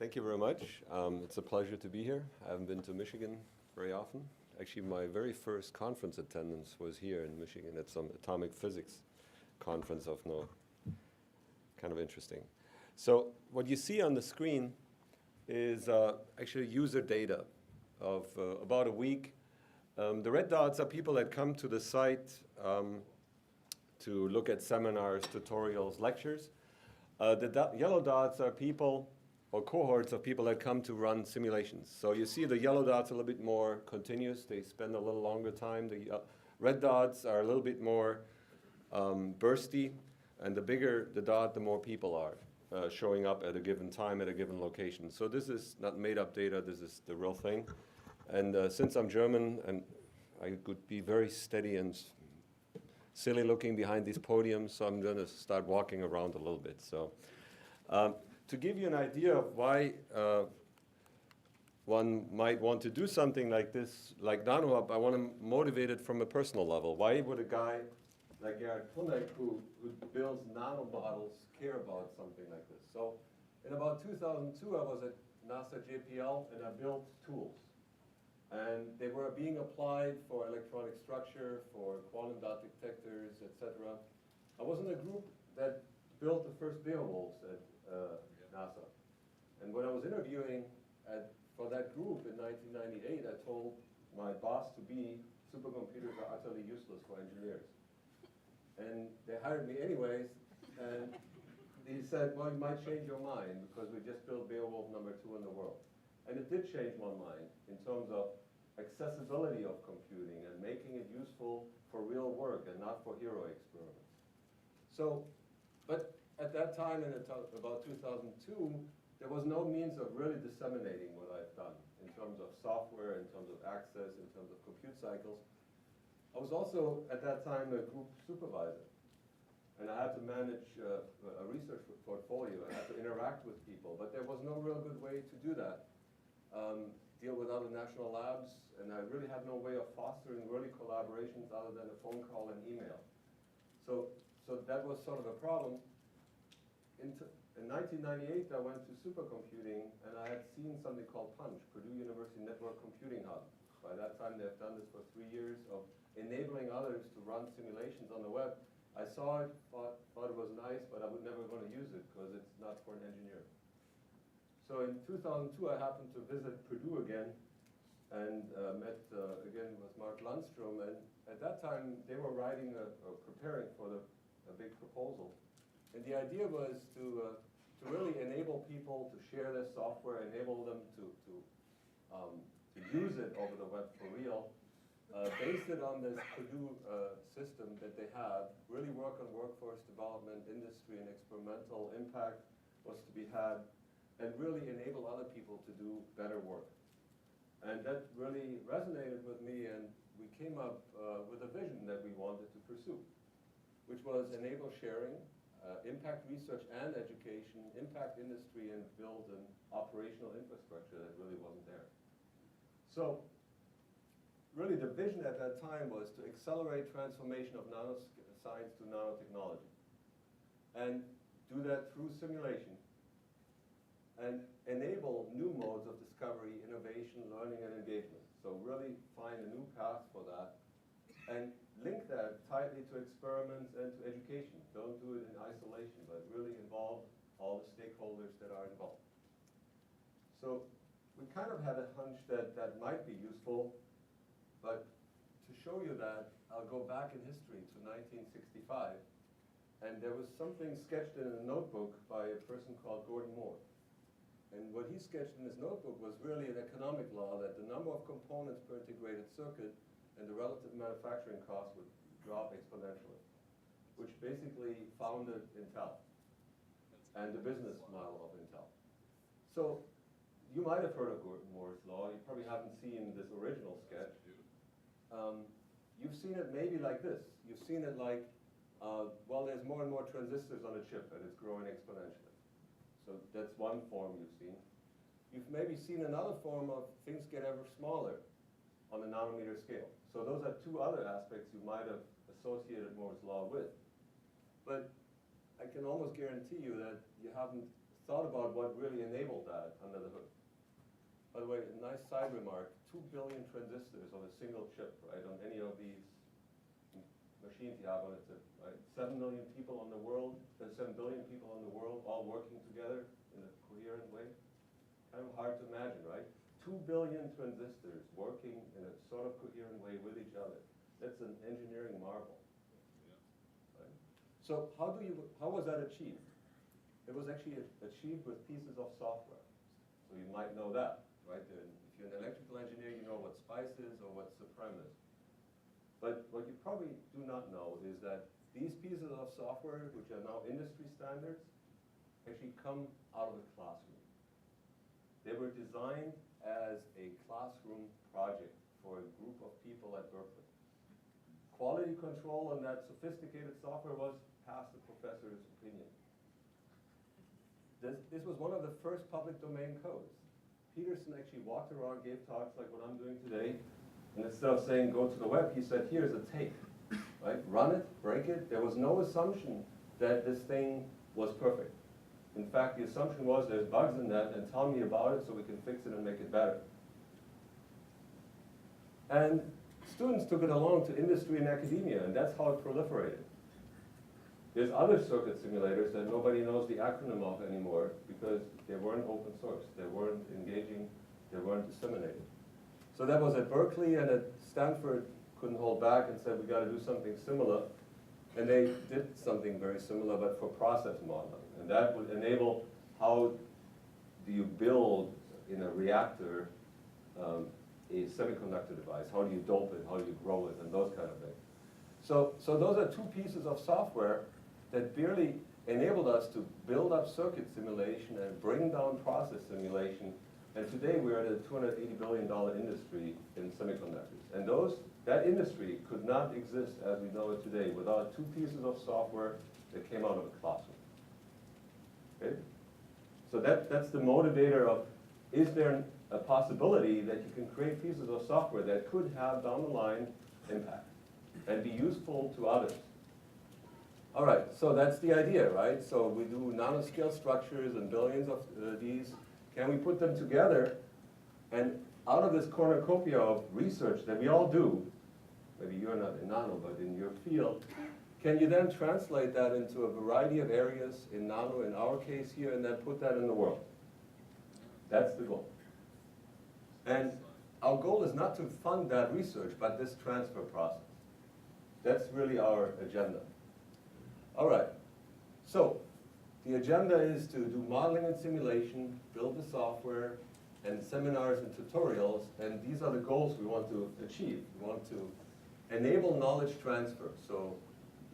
Thank you very much. It's a pleasure to be here. I haven't been to Michigan very often. Actually, my very first conference attendance was here in Michigan at some atomic physics conference of no. Kind of interesting. So what you see on the screen is actually user data of about a week. The red dots are people that come to the site to look at seminars, tutorials, lectures. The yellow dots are people or cohorts of people that come to run simulations. So you see the yellow dots are a little bit more continuous. They spend a little longer time. The red dots are a little bit more bursty. And the bigger the dot, the more people are showing up at a given time at a given location. So this is not made up data. This is the real thing. And since I'm German, and I could be very steady and silly looking behind these podiums, so I'm going to start walking around a little bit. So to give you an idea of why one might want to do something like this, like NanoHub, I want to motivate it from a personal level. Why would a guy like Gerhard Klimek, who builds nano models, care about something like this? So in about 2002, I was at NASA JPL, and I built tools. And they were being applied for electronic structure, for quantum dot detectors, etc. I was in a group that built the first Beowulfs at NASA. And when I was interviewing for that group in 1998, I told my boss to be supercomputers are utterly useless for engineers. And they hired me anyways, and he said, well, you might change your mind because we just built Beowulf #2 in the world. And it did change my mind in terms of accessibility of computing and making it useful for real work and not for hero experiments. So, but at that time, in about 2002, there was no means of really disseminating what I've done in terms of software, in terms of access, in terms of compute cycles. I was also, at that time, a group supervisor. And I had to manage a research portfolio. I had to interact with people. But there was no real good way to do that. Deal with other national labs. And I really had no way of fostering early collaborations other than a phone call and email. So that was sort of a problem. In 1998, I went to supercomputing. And I had seen something called Punch, Purdue University Network Computing Hub. By that time, they've done this for 3 years of enabling others to run simulations on the web. I saw it, thought it was nice, but I would never want to use it because it's not for an engineer. So in 2002, I happened to visit Purdue again and met again with Mark Lundstrom. And at that time, they were writing or preparing for a big proposal. And the idea was to really enable people to share their software, enable them to use it over the web for real. Based it on this Purdue system that they had, really work on workforce development, industry, and experimental impact was to be had, and really enable other people to do better work. And that really resonated with me, and we came up with a vision that we wanted to pursue, which was enable sharing, impact research and education, impact industry, and build an operational infrastructure that really wasn't there. So really, the vision at that time was to accelerate transformation of nanoscience to nanotechnology, and do that through simulation, and enable new modes of discovery, innovation, learning, and engagement. So really find a new path for that, and link that tightly to experiments and to education. Don't do it in isolation, but really involve all the stakeholders that are involved. So we kind of had a hunch that that might be useful. But to show you that, I'll go back in history to 1965. And there was something sketched in a notebook by a person called Gordon Moore. And what he sketched in his notebook was really an economic law that the number of components per integrated circuit and the relative manufacturing cost would drop exponentially, which basically founded Intel and the business model of Intel. So you might have heard of Gordon Moore's law. You probably haven't seen this original sketch. You've seen it maybe like this. You've seen it like, well, there's more and more transistors on a chip, and it's growing exponentially. So that's one form you've seen. You've maybe seen another form of things get ever smaller on the nanometer scale. So those are two other aspects you might have associated Moore's law with. But I can almost guarantee you that you haven't thought about what really enabled that under the hood. By the way, a nice side remark, 2 billion transistors on a single chip, right, on any of these machines you have on a chip, right? 7 million people on the world, 7 billion people on the world, all working together in a coherent way. Kind of hard to imagine, right? 2 billion transistors working in a sort of coherent way with each other. That's an engineering marvel. Right? So how was that achieved? It was actually achieved with pieces of software. So you might know that, right? If you're an electrical engineer, you know what SPICE is or what SUPREM is. But what you probably do not know is that these pieces of software, which are now industry standards, actually come out of the classroom. They were designed as a classroom project for a group of people at Berkeley. Quality control on that sophisticated software was past the professor's opinion. This was one of the first public domain codes. Peterson actually walked around, gave talks like what I'm doing today, and instead of saying go to the web, he said, here's a tape, right? Run it, break it. There was no assumption that this thing was perfect. In fact, the assumption was there's bugs in that, and tell me about it so we can fix it and make it better. And students took it along to industry and academia, and that's how it proliferated. There's other circuit simulators that nobody knows the acronym of anymore because they weren't open source, they weren't engaging, they weren't disseminated. So that was at Berkeley, and at Stanford couldn't hold back and said we got to do something similar. And they did something very similar, but for process modeling. And that would enable how do you build in a reactor a semiconductor device? How do you dope it? How do you grow it? And those kind of things. So those are two pieces of software that barely enabled us to build up circuit simulation and bring down process simulation. And today we're at a $280 billion industry in semiconductors. And that industry could not exist as we know it today without two pieces of software that came out of a classroom. Okay? So that's the motivator of, is there a possibility that you can create pieces of software that could have down the line impact and be useful to others? All right, so that's the idea, right? So we do nanoscale structures and billions of these. Can we put them together? And out of this cornucopia of research that we all do, maybe you're not in nano, but in your field, can you then translate that into a variety of areas in nano, in our case here, and then put that in the world? That's the goal. And our goal is not to fund that research, but this transfer process. That's really our agenda. All right, so the agenda is to do modeling and simulation, build the software, and seminars and tutorials, and these are the goals we want to achieve. We want to enable knowledge transfer, so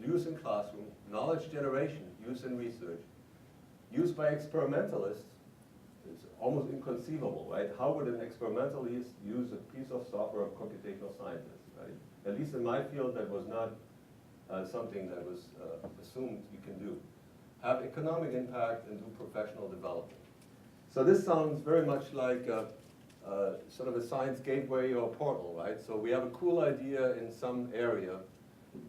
use in classroom, knowledge generation, use in research, use by experimentalists. It's almost inconceivable, right? How would an experimentalist use a piece of software of computational scientists, right? At least in my field, that was not something that was assumed you can do. Have economic impact and do professional development. So this sounds very much like sort of a science gateway or portal, right? So we have a cool idea in some area.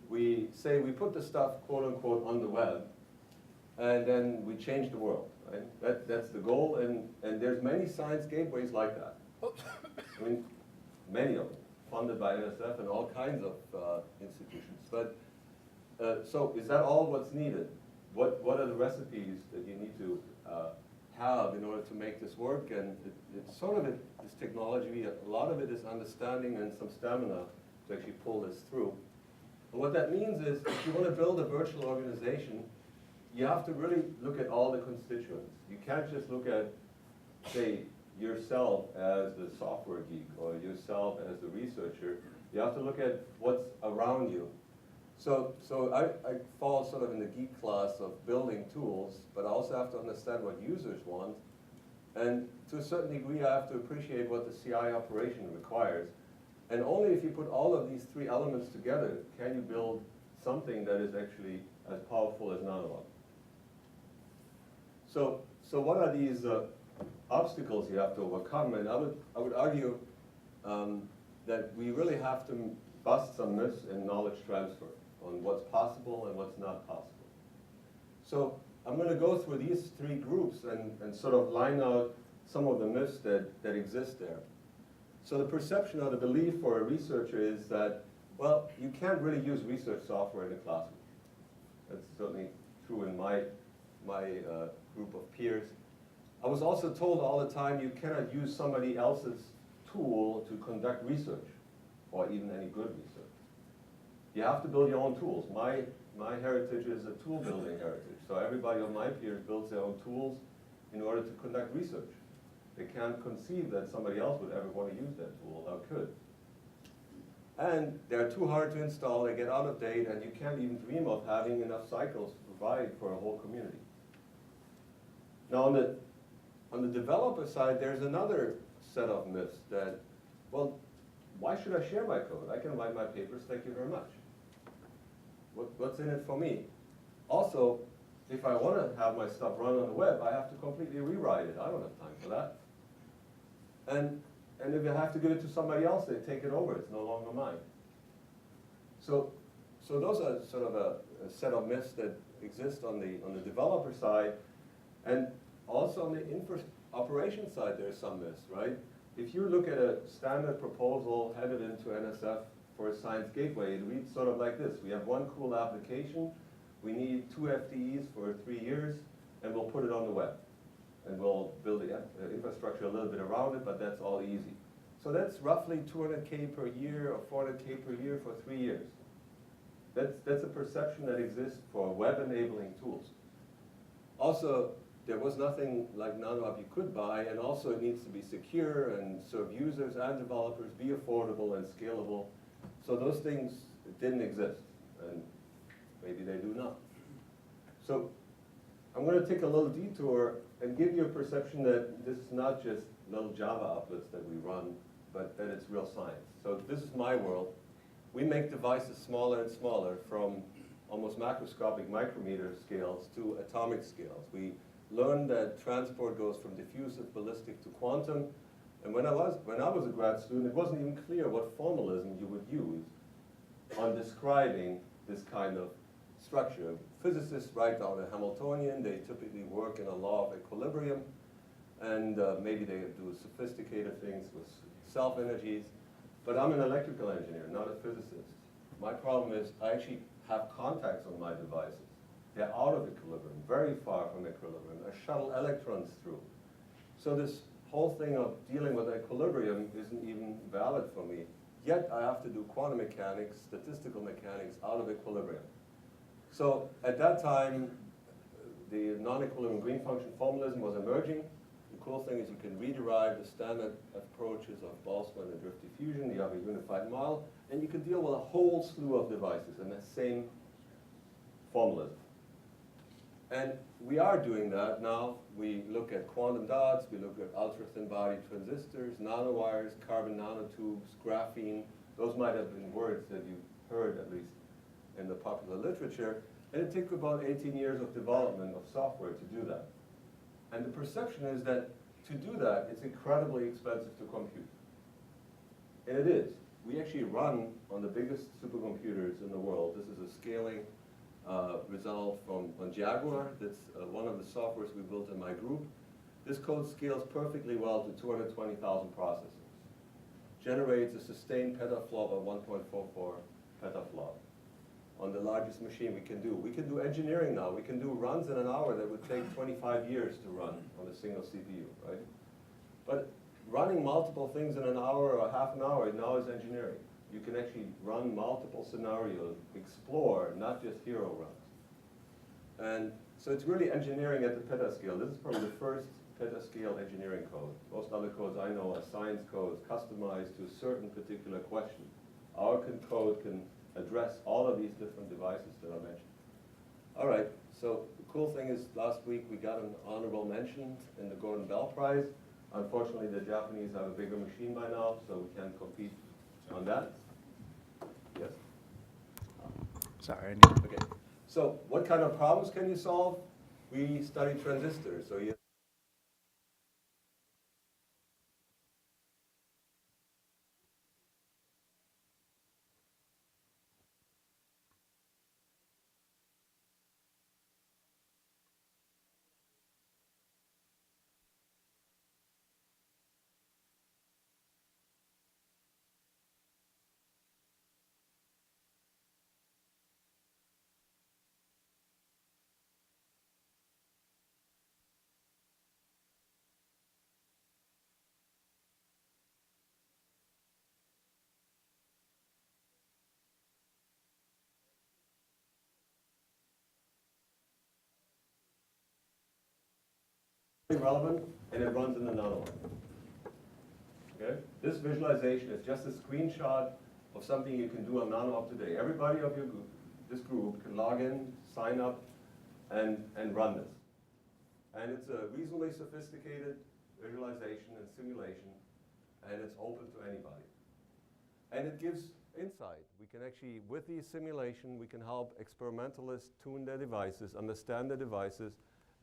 We say we put the stuff, quote unquote, on the web, and then we change the world, right? That's the goal, and there's many science gateways like that. I mean, many of them, funded by NSF and all kinds of institutions. But so is that all what's needed? What are the recipes that you need to have in order to make this work? And it's sort of this technology, a lot of it is understanding and some stamina to actually pull this through. And what that means is if you want to build a virtual organization, you have to really look at all the constituents. You can't just look at, say, yourself as the software geek or yourself as the researcher. You have to look at what's around you. So I fall sort of in the geek class of building tools, but I also have to understand what users want. And to a certain degree, I have to appreciate what the CI operation requires. And only if you put all of these three elements together can you build something that is actually as powerful as Nanolog. So what are these obstacles you have to overcome? And I would argue that we really have to bust some myths in knowledge transfer on what's possible and what's not possible. So I'm going to go through these three groups and sort of line out some of the myths that exist there. So the perception or the belief for a researcher is that, well, you can't really use research software in a classroom. That's certainly true in my group of peers. I was also told all the time you cannot use somebody else's tool to conduct research, or even any good research. You have to build your own tools. My heritage is a tool building heritage. So everybody of my peers builds their own tools in order to conduct research. They can't conceive that somebody else would ever want to use that tool or could. And they're too hard to install, they get out of date, and you can't even dream of having enough cycles to provide for a whole community. Now on the developer side, there's another set of myths that, well, why should I share my code? I can write my papers, thank you very much. What's in it for me? Also, if I want to have my stuff run on the web, I have to completely rewrite it. I don't have time for that. And if I have to give it to somebody else, they take it over. It's no longer mine. So those are sort of a set of myths that exist on the developer side. And also on the operation side, there's some myths, right? If you look at a standard proposal headed into NSF for a science gateway, it reads sort of like this. We have one cool application. We need 2 FTEs for 3 years, and we'll put it on the web. And we'll build the infrastructure a little bit around it, but that's all easy. So that's roughly 200K per year or 400K per year for 3 years. That's a perception that exists for web-enabling tools. Also, there was nothing like NanoHub you could buy, and also it needs to be secure and serve users and developers, be affordable and scalable. So those things didn't exist, and maybe they do not. So I'm going to take a little detour and give you a perception that this is not just little Java applets that we run, but that it's real science. So this is my world. We make devices smaller and smaller, from almost macroscopic micrometer scales to atomic scales. We learned that transport goes from diffusive, ballistic to quantum. And when I was a grad student, it wasn't even clear what formalism you would use on describing this kind of structure. Physicists write down a Hamiltonian. They typically work in a law of equilibrium. And maybe they do sophisticated things with self-energies. But I'm an electrical engineer, not a physicist. My problem is I actually have contacts on my devices. They're out of equilibrium, very far from equilibrium. I shuttle electrons through. So this whole thing of dealing with equilibrium isn't even valid for me. Yet I have to do quantum mechanics, statistical mechanics out of equilibrium. So at that time, the non-equilibrium green function formalism was emerging. The cool thing is you can rederive the standard approaches of Boltzmann and drift diffusion. You have a unified model, and you can deal with a whole slew of devices in the same formalism. And we are doing that now. We look at quantum dots, we look at ultra-thin body transistors, nanowires, carbon nanotubes, graphene. Those might have been words that you heard, at least in the popular literature. And it took about 18 years of development of software to do that. And the perception is that to do that, it's incredibly expensive to compute. And it is. We actually run on the biggest supercomputers in the world. This is a scaling result on Jaguar. That's one of the softwares we built in my group. This code scales perfectly well to 220,000 processors. Generates a sustained petaflop of 1.44 petaflop on the largest machine we can do. We can do engineering now. We can do runs in an hour that would take 25 years to run on a single CPU, right? But running multiple things in an hour or half an hour now is engineering. You can actually run multiple scenarios, explore, not just hero runs. And so it's really engineering at the petascale. This is probably the first petascale engineering code. Most other codes I know are science codes customized to a certain particular question. Our code can address all of these different devices that I mentioned. All right, so the cool thing is last week we got an honorable mention in the Gordon Bell Prize. Unfortunately, the Japanese have a bigger machine by now, so we can't compete on that. Yes? Sorry. Okay. So what kind of problems can you solve? We study transistors. So you relevant, and it runs in the nano. Okay? This visualization is just a screenshot of something you can do on NanoHub today. Everybody of your group, this group can log in, sign up, and run this. And it's a reasonably sophisticated visualization and simulation, and it's open to anybody. And it gives insight. We can actually, with the simulation, we can help experimentalists tune their devices, understand their devices,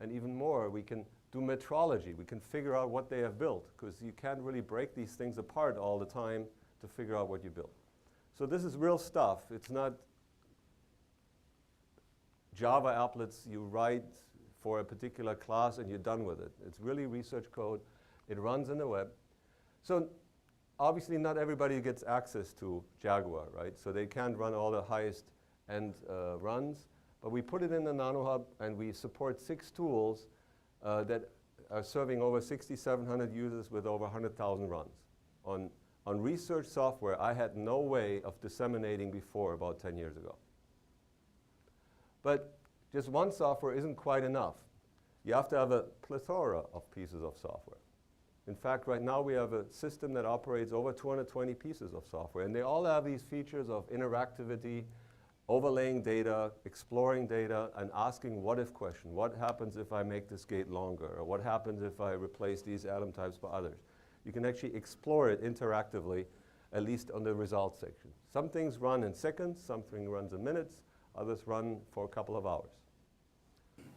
and even more, we can do metrology. We can figure out what they have built, because you can't really break these things apart all the time to figure out what you built. So this is real stuff. It's not Java applets you write for a particular class and you're done with it. It's really research code. It runs in the web. So obviously not everybody gets access to Jaguar, right? So they can't run all the highest end runs. But we put it in the NanoHub, and we support 6 tools that are serving over 6,700 users with over 100,000 runs. On research software, I had no way of disseminating before about 10 years ago. But just one software isn't quite enough. You have to have a plethora of pieces of software. In fact, right now we have a system that operates over 220 pieces of software, and they all have these features of interactivity, overlaying data, exploring data, and asking what-if question. What happens if I make this gate longer? Or what happens if I replace these atom types by others? You can actually explore it interactively, at least on the results section. Some things run in seconds, something runs in minutes, others run for a couple of hours.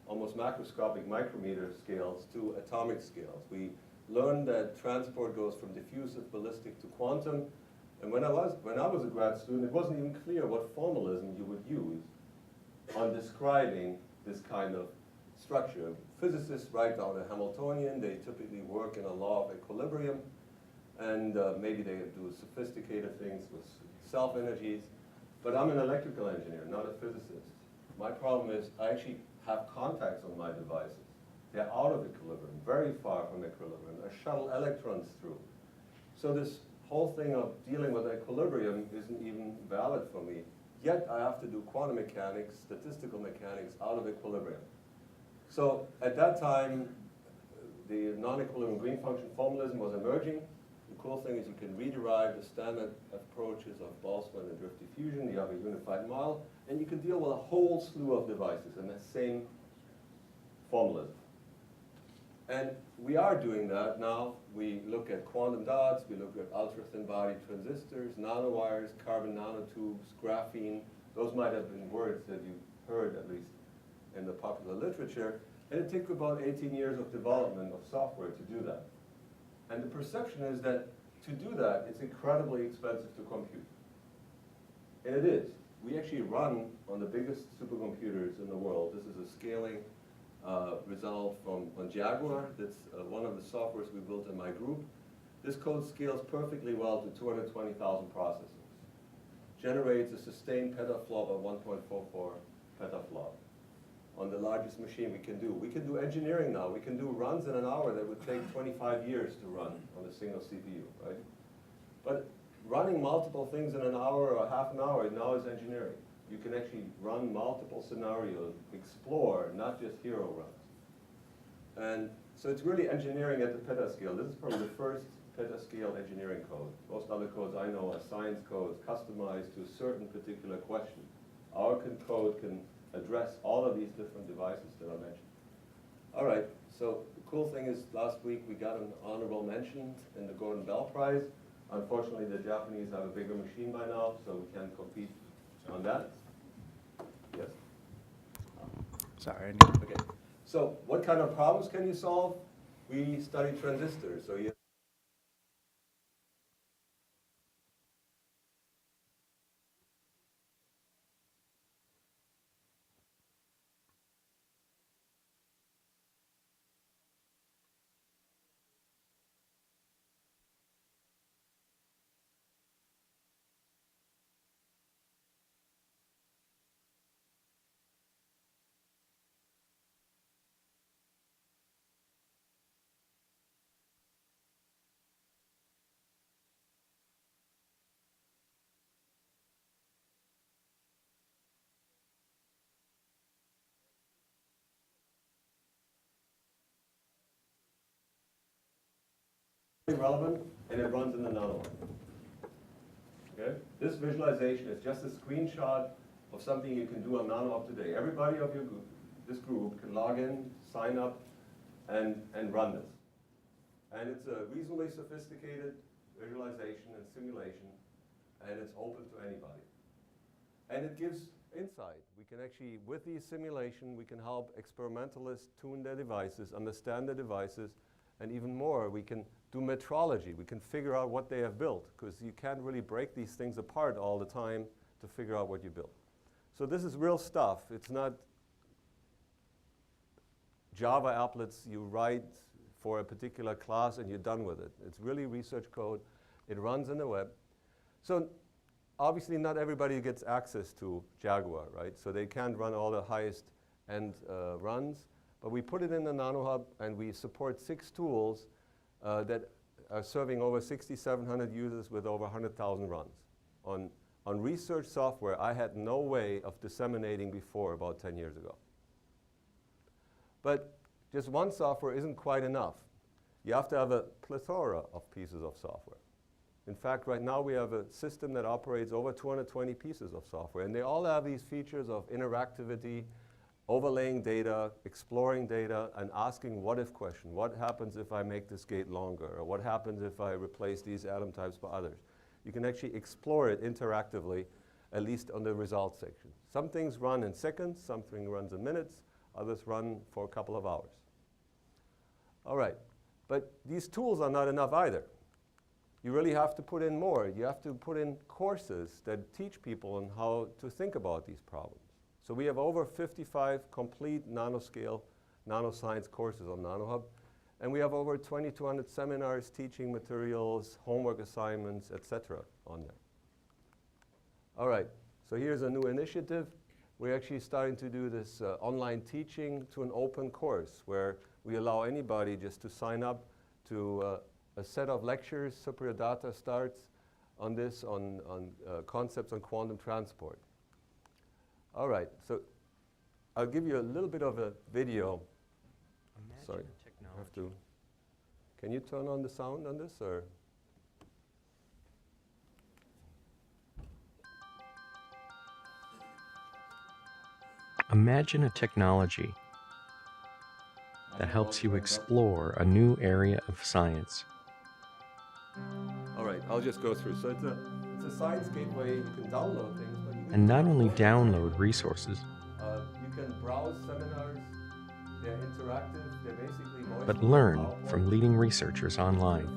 Almost macroscopic micrometer scales to atomic scales. We learned that transport goes from diffusive, ballistic to quantum. And when I was a grad student, it wasn't even clear what formalism you would use on describing this kind of structure. Physicists write down a Hamiltonian. They typically work in a law of equilibrium. And maybe they do sophisticated things with self-energies. But I'm an electrical engineer, not a physicist. My problem is I actually have contacts on my devices. They're out of equilibrium, very far from equilibrium. I shuttle electrons through. So this whole thing of dealing with equilibrium isn't even valid for me. Yet I have to do quantum mechanics, statistical mechanics out of equilibrium. So at that time, the non-equilibrium green function formalism was emerging. The cool thing is you can rederive the standard approaches of Boltzmann and drift diffusion. You have a unified model, and you can deal with a whole slew of devices in the same formalism. And we are doing that now. We look at quantum dots, we look at ultra-thin body transistors, nanowires, carbon nanotubes, graphene. Those might have been words that you heard, at least in the popular literature. And it took about 18 years of development of software to do that. And the perception is that to do that, it's incredibly expensive to compute. And it is. We actually run on the biggest supercomputers in the world. This is a scaling result from Jaguar. That's one of the softwares we built in my group. This code scales perfectly well to 220,000 processors. Generates a sustained petaflop of 1.44 petaflop on the largest machine we can do. We can do engineering now. We can do runs in an hour that would take 25 years to run on a single CPU, right? But running multiple things in an hour or half an hour now is engineering. You can actually run multiple scenarios, explore, not just hero runs. And so it's really engineering at the petascale. This is probably the first petascale engineering code. Most other codes I know are science codes customized to a certain particular question. Our code can address all of these different devices that I mentioned. All right, so the cool thing is last week we got an honorable mention in the Gordon Bell Prize. Unfortunately, the Japanese have a bigger machine by now, so we can't compete on that. Yes? Sorry. Okay. So what kind of problems can you solve? We study transistors. So you relevant, and it runs in the NanoHub. Okay? This visualization is just a screenshot of something you can do on NanoHub today. Everybody of your group, this group can log in, sign up, and run this. And it's a reasonably sophisticated visualization and simulation, and it's open to anybody. And it gives insight. We can actually, with the simulation, we can help experimentalists tune their devices, understand their devices, and even more, we can do metrology. We can figure out what they have built, because you can't really break these things apart all the time to figure out what you built. So this is real stuff. It's not Java applets you write for a particular class and you're done with it. It's really research code. It runs in the web. So obviously not everybody gets access to Jaguar, right? So they can't run all the highest end runs. But we put it in the NanoHub, and we support 6 tools that are serving over 6,700 users with over 100,000 runs. On research software I had no way of disseminating before about 10 years ago. But just one software isn't quite enough. You have to have a plethora of pieces of software. In fact, right now we have a system that operates over 220 pieces of software, and they all have these features of interactivity, overlaying data, exploring data, and asking what-if question. What happens if I make this gate longer? Or what happens if I replace these atom types by others? You can actually explore it interactively, at least on the results section. Some things run in seconds, something runs in minutes, others run for a couple of hours. All right, but these tools are not enough either. You really have to put in more. You have to put in courses that teach people on how to think about these problems. So we have over 55 complete nanoscale nanoscience courses on NanoHub, and we have over 2,200 seminars, teaching materials, homework assignments, etc. on there. All right, so here's a new initiative. We're actually starting to do this online teaching to an open course where we allow anybody just to sign up to a set of lectures. Supriya Datta starts on this, on concepts on quantum transport. All right, so I'll give you a little bit of a video. Sorry, I have to. Can you turn on the sound on this, or? Imagine a technology that helps you explore a new area of science. All right, I'll just go through. So it's a science gateway. You can download things, but you can And not only download resources, you can browse seminars. They're interactive. They're basically but learn from leading researchers online.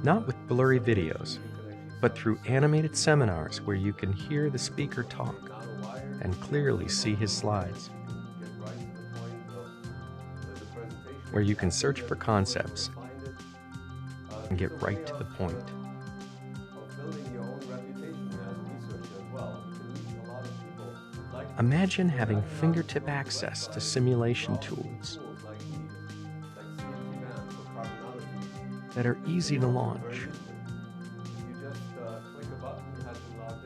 Not with blurry videos, but through animated seminars where you can hear the speaker talk and clearly see his slides, where you can search for concepts and get right to the point. Imagine having fingertip access to simulation tools that are easy to launch.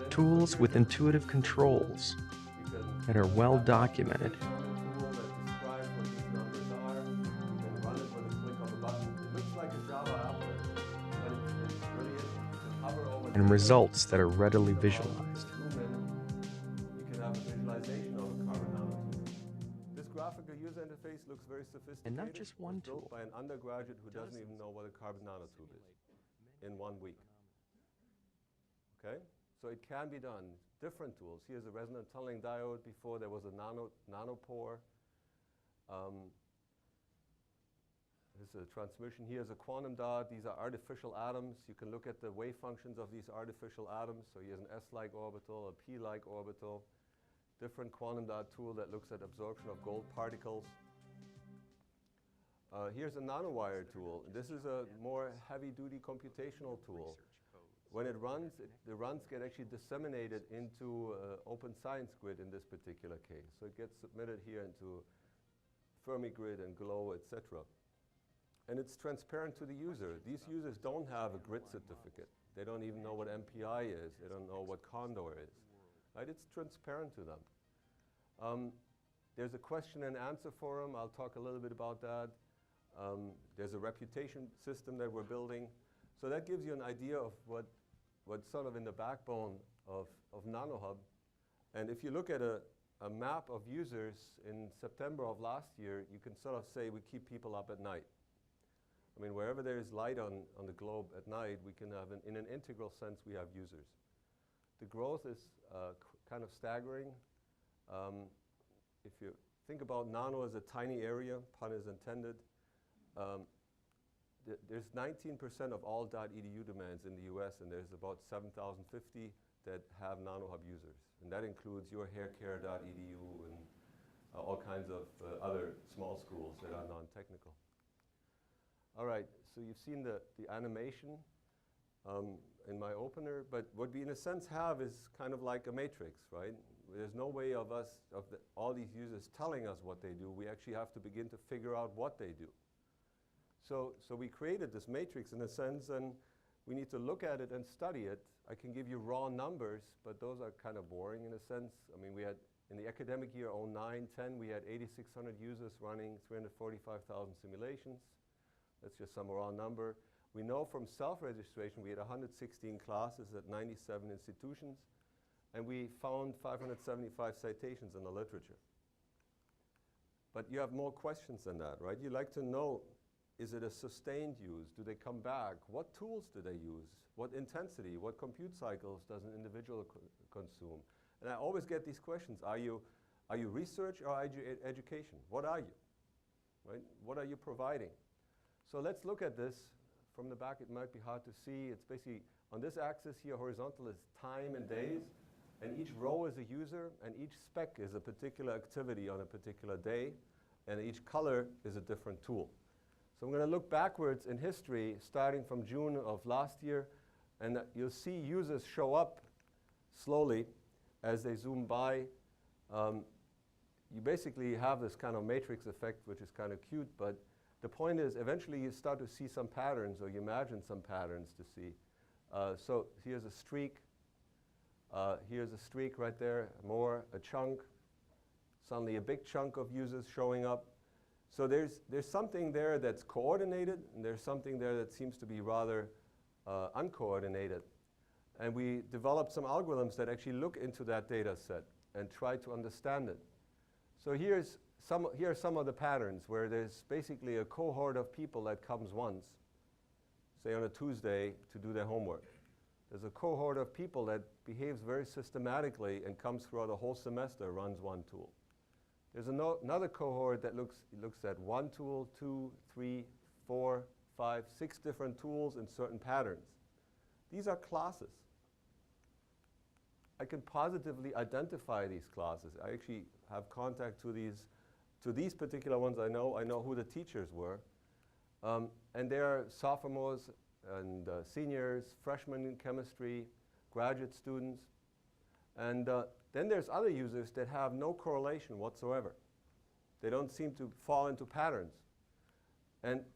Tools with intuitive controls that are well documented. And results that are readily visualized. This graphical user interface looks very sophisticated. And not just one It's built tool. by an undergraduate who doesn't even know what a carbon nanotube is in 1 week. Okay? So it can be done. Different tools. Here's a resonant tunneling diode. Before there was a nanopore. This is a transmission. Here's a quantum dot. These are artificial atoms. You can look at the wave functions of these artificial atoms. So here's an S-like orbital, a P-like orbital. Different quantum dot tool that looks at absorption of gold particles. Here's a nanowire tool. This is a more heavy-duty computational tool. When it runs, the runs get actually disseminated into Open Science Grid in this particular case. So it gets submitted here into FermiGrid and GLOW, etc. And it's transparent to the user. These users don't have a grid certificate. They don't even know what MPI is. They don't know what Condor is. Right? It's transparent to them. There's a question and answer forum. I'll talk a little bit about that. There's a reputation system that we're building. So that gives you an idea of what's sort of in the backbone of NanoHub. And if you look at a map of users in September of last year, you can sort of say we keep people up at night. I mean, wherever there is light on the globe at night, we can have, in an integral sense, we have users. The growth is kind of staggering. If you think about Nano as a tiny area, pun is intended, there's 19% of all .edu domains in the US, and there's about 7,050 that have NanoHub users. And that includes yourhaircare.edu and all kinds of other small schools that are non-technical. All right, so you've seen the animation in my opener, but what we in a sense have is kind of like a matrix, right? There's no way of us, all these users telling us what they do. We actually have to begin to figure out what they do. So we created this matrix in a sense, and we need to look at it and study it. I can give you raw numbers, but those are kind of boring in a sense. I mean, we had, in the academic year 09-10, we had 8,600 users running 345,000 simulations. That's just some raw number. We know from self-registration we had 116 classes at 97 institutions, and we found 575 citations in the literature. But you have more questions than that, right? You'd like to know, is it a sustained use? Do they come back? What tools do they use? What intensity? What compute cycles does an individual consume? And I always get these questions. Are you research or are you education? What are you? Right? What are you providing? So let's look at this. From the back, it might be hard to see. It's basically, on this axis here, horizontal is time and days, and each row is a user, and each speck is a particular activity on a particular day, and each color is a different tool. So I'm going to look backwards in history, starting from June of last year, and you'll see users show up slowly as they zoom by. You basically have this kind of matrix effect, which is kind of cute, but the point is, eventually you start to see some patterns, or you imagine some patterns to see. So here's a streak. Here's a streak right there, more, a chunk. Suddenly a big chunk of users showing up. So there's something there that's coordinated, and there's something there that seems to be rather uncoordinated. And we developed some algorithms that actually look into that data set and try to understand it. So here are some of the patterns where there's basically a cohort of people that comes once, say on a Tuesday, to do their homework. There's a cohort of people that behaves very systematically and comes throughout a whole semester, runs one tool. There's another cohort that looks at one tool, 2, 3, 4, 5, 6 different tools in certain patterns. These are classes. I can positively identify these classes. I actually have contact to these particular ones. I know who the teachers were. And they are sophomores and seniors, freshmen in chemistry, graduate students. And then there's other users that have no correlation whatsoever. They don't seem to fall into patterns.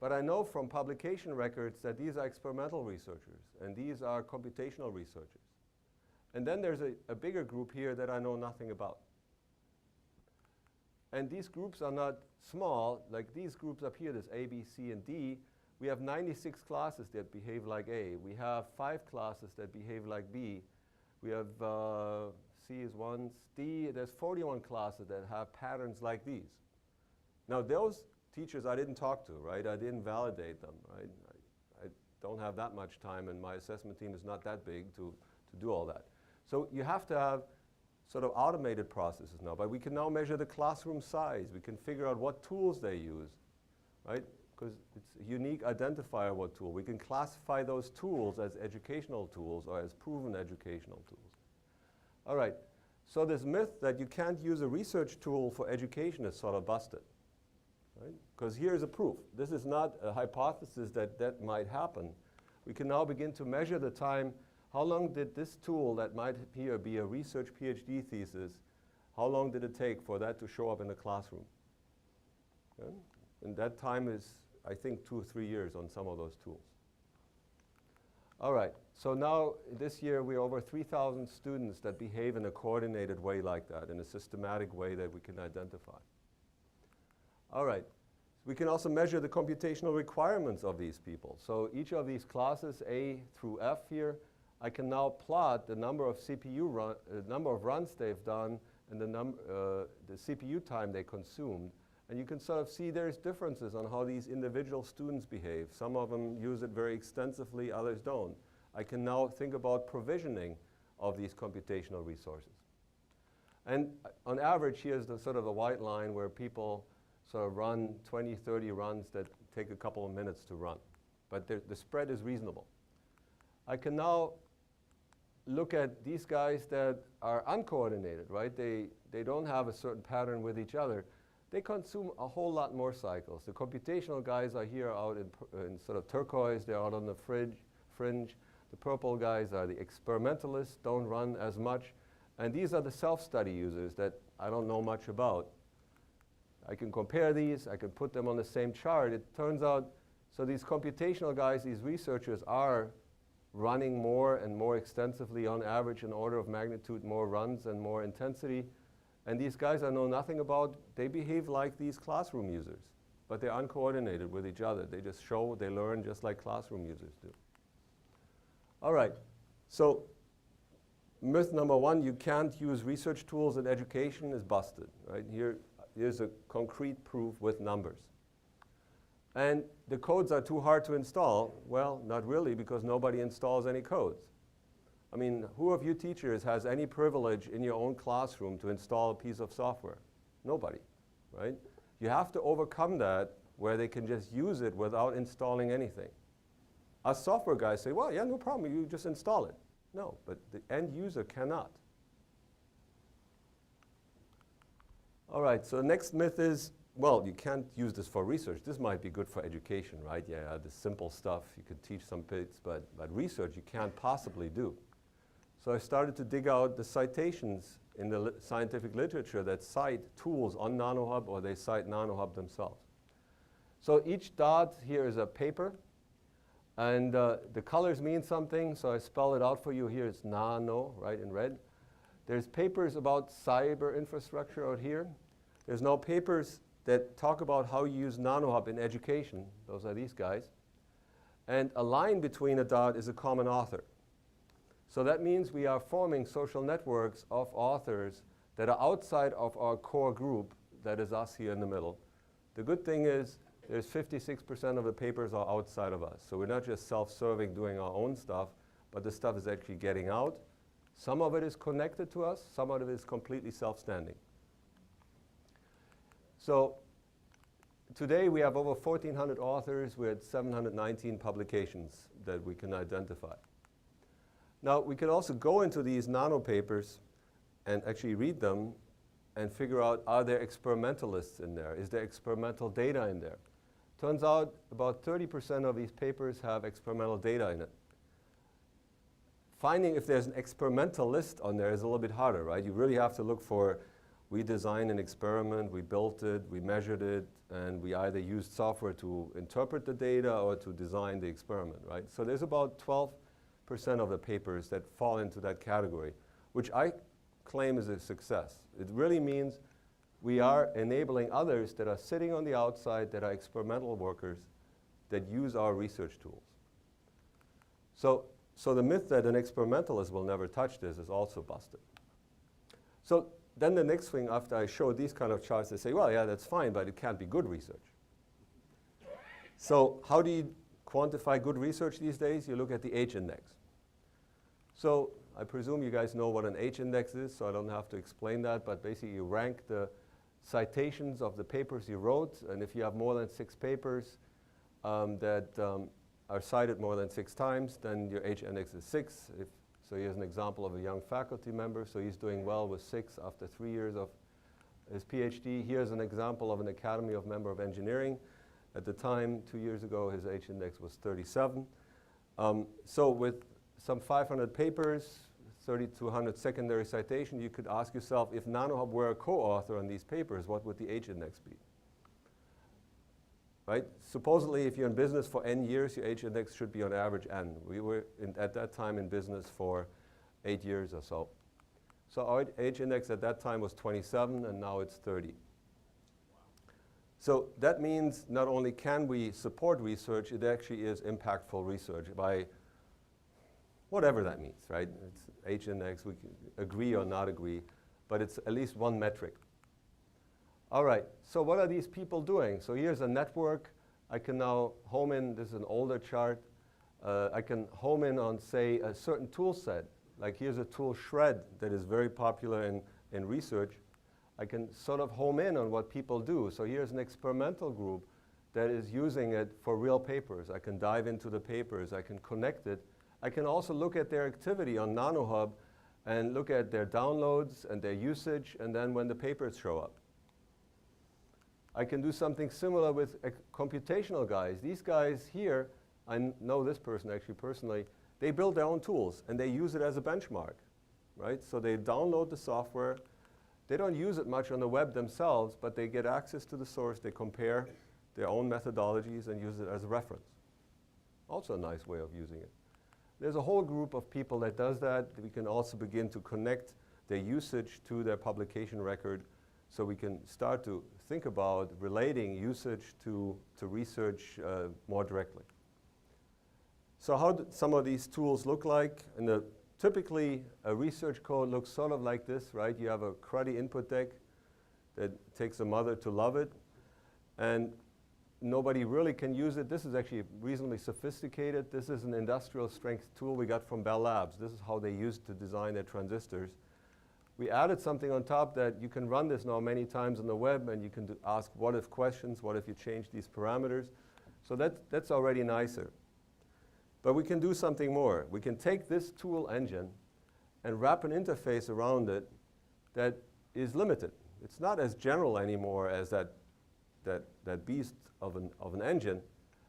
But I know from publication records that these are experimental researchers, and these are computational researchers. And then there's a bigger group here that I know nothing about. And these groups are not small. Like these groups up here, there's A, B, C, and D. We have 96 classes that behave like A. We have 5 classes that behave like B. We have C is 1, D, there's 41 classes that have patterns like these. Now those teachers I didn't talk to, right? I didn't validate them, right? I don't have that much time, and my assessment team is not that big to do all that. So you have to have sort of automated processes now, but we can now measure the classroom size. We can figure out what tools they use, right? Because it's a unique identifier what tool. We can classify those tools as educational tools or as proven educational tools. All right, so this myth that you can't use a research tool for education is sort of busted, right? Because here's a proof. This is not a hypothesis that might happen. We can now begin to measure the time. How long did this tool that might here be a research PhD thesis, how long did it take for that to show up in the classroom? Okay? And that time is, I think, 2 or 3 years on some of those tools. All right, so now this year we're over 3,000 students that behave in a coordinated way like that, in a systematic way that we can identify. All right, we can also measure the computational requirements of these people. So each of these classes, A through F here, I can now plot the number of number of runs they've done and the CPU time they consumed. And you can sort of see there's differences on how these individual students behave. Some of them use it very extensively, others don't. I can now think about provisioning of these computational resources. And on average, here's the sort of the white line where people sort of run 20, 30 runs that take a couple of minutes to run. But the spread is reasonable. I can now look at these guys that are uncoordinated, right? They don't have a certain pattern with each other. They consume a whole lot more cycles. The computational guys are here out in sort of turquoise. They're out on the fringe. The purple guys are the experimentalists, don't run as much. And these are the self-study users that I don't know much about. I can compare these. I can put them on the same chart. It turns out, so these computational guys, these researchers are running more and more extensively, on average, an order of magnitude more runs and more intensity. And these guys I know nothing about, they behave like these classroom users, but they're uncoordinated with each other. They just show, they learn just like classroom users do. All right, so myth number one, you can't use research tools in education is busted, right? Here's a concrete proof with numbers. And the codes are too hard to install. Well, not really, because nobody installs any codes. I mean, who of you teachers has any privilege in your own classroom to install a piece of software? Nobody, right? You have to overcome that where they can just use it without installing anything. Us software guys say, well, yeah, no problem, you just install it. No, but the end user cannot. All right, so the next myth is, well, you can't use this for research. This might be good for education, right? Yeah, the simple stuff, you could teach some bits, but research you can't possibly do. So I started to dig out the citations in the scientific literature that cite tools on NanoHub, or they cite NanoHub themselves. So each dot here is a paper, and the colors mean something, so I spell it out for you. Here it's nano, right, in red. There's papers about cyber infrastructure out here. There's no papers that talk about how you use NanoHub in education. Those are these guys. And a line between a dot is a common author. So that means we are forming social networks of authors that are outside of our core group, that is us here in the middle. The good thing is there's 56% of the papers are outside of us. So we're not just self-serving doing our own stuff, but the stuff is actually getting out. Some of it is connected to us, some of it is completely self-standing. So today we have over 1,400 authors. We had 719 publications that we can identify. Now, we can also go into these nano papers and actually read them and figure out, are there experimentalists in there? Is there experimental data in there? Turns out about 30% of these papers have experimental data in it. Finding if there's an experimentalist on there is a little bit harder, right? You really have to look for, we designed an experiment, we built it, we measured it, and we either used software to interpret the data or to design the experiment, right? So there's about 12% of the papers that fall into that category, which I claim is a success. It really means we are enabling others that are sitting on the outside, that are experimental workers, that use our research tools. So the myth that an experimentalist will never touch this is also busted. So then the next thing, after I show these kind of charts, they say, well, yeah, that's fine, but it can't be good research. So how do you quantify good research these days? You look at the H-index. So I presume you guys know what an H-index is, so I don't have to explain that, but basically you rank the citations of the papers you wrote, and if you have more than 6 papers that are cited more than 6 times, then your H-index is 6. So here's an example of a young faculty member, so he's doing well with 6 after 3 years of his PhD. Here's an example of an Academy of Member of Engineering. At the time, 2 years ago, his H-index was 37. So with some 500 papers, 3,200 secondary citations, you could ask yourself, if NanoHub were a co-author on these papers, what would the H-index be? right? Supposedly, if you're in business for n years, your H-index should be on average n. We were at that time in business for 8 years or so. So our H-index at that time was 27, and now it's 30. So that means not only can we support research, it actually is impactful research by whatever that means, right? It's H-index, we can agree or not agree, but it's at least one metric. All right, so what are these people doing? So here's a network. I can now home in, this is an older chart. I can home in on, say, a certain tool set. Like here's a tool, Shred, that is very popular in research. I can sort of home in on what people do. So here's an experimental group that is using it for real papers. I can dive into the papers. I can connect it. I can also look at their activity on NanoHub and look at their downloads and their usage, and then when the papers show up. I can do something similar with computational guys. These guys here, I know this person actually personally, they build their own tools and they use it as a benchmark, right? So they download the software. They don't use it much on the web themselves, but they get access to the source. They compare their own methodologies and use it as a reference. Also a nice way of using it. There's a whole group of people that does that. We can also begin to connect their usage to their publication record, so we can start to think about relating usage to research more directly. So how do some of these tools look like? Typically, a research code looks sort of like this, right? You have a cruddy input deck that takes a mother to love it, and nobody really can use it. This is actually reasonably sophisticated. This is an industrial strength tool we got from Bell Labs. This is how they used to design their transistors. We added something on top that you can run this now many times on the web, and you can ask what if questions, what if you change these parameters. So that's already nicer. But we can do something more. We can take this tool engine and wrap an interface around it that is limited. It's not as general anymore as that beast of an engine,